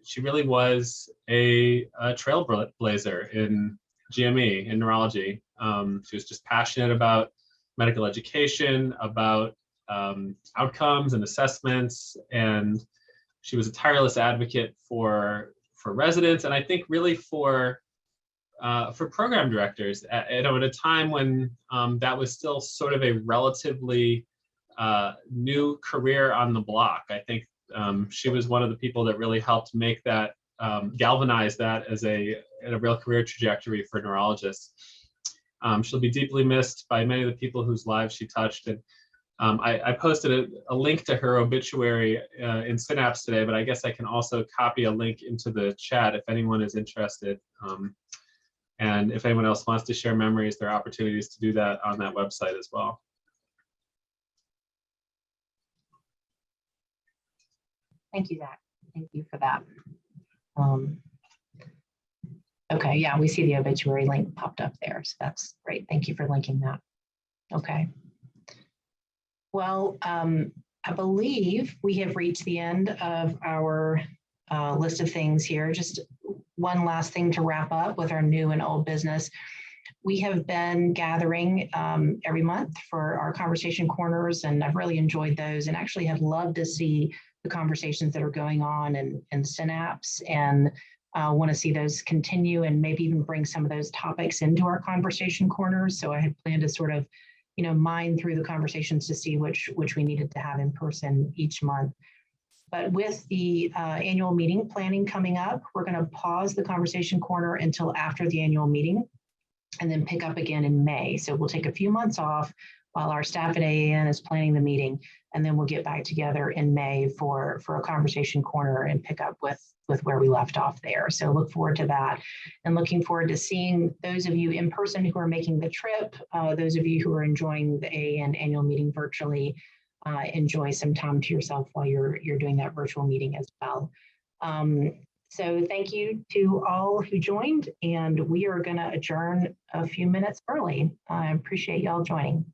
She really was a trailblazer in GME, in neurology. She was just passionate about medical education, about outcomes and assessments, and she was a tireless advocate for residents, and I think really for program directors at a time when that was still sort of a relatively new career on the block. I think she was one of the people that really helped make that, galvanize that as a real career trajectory for neurologists. She'll be deeply missed by many of the people whose lives she touched. And I posted a link to her obituary in Synapse today, but I guess I can also copy a link into the chat if anyone is interested. And if anyone else wants to share memories, there are opportunities to do that on that website as well. Thank you, Zach. Thank you for that. Okay, yeah, we see the obituary link popped up there, so that's great. Thank you for linking that. Okay. Well, I believe we have reached the end of our list of things here. Just one last thing to wrap up with our new and old business. We have been gathering every month for our conversation corners, and I've really enjoyed those and actually have loved to see the conversations that are going on in Synapse, and want to see those continue and maybe even bring some of those topics into our conversation corners. So I had planned to sort of, mine through the conversations to see which we needed to have in person each month. But with the annual meeting planning coming up, we're going to pause the conversation corner until after the annual meeting and then pick up again in May. So we'll take a few months off while our staff at AAN is planning the meeting, and then we'll get back together in May for a conversation corner and pick up with where we left off there. So look forward to that, and looking forward to seeing those of you in person who are making the trip, those of you who are enjoying the AAN annual meeting virtually, enjoy some time to yourself while you're doing that virtual meeting as well. So thank you to all who joined, and we are going to adjourn a few minutes early. I appreciate y'all joining.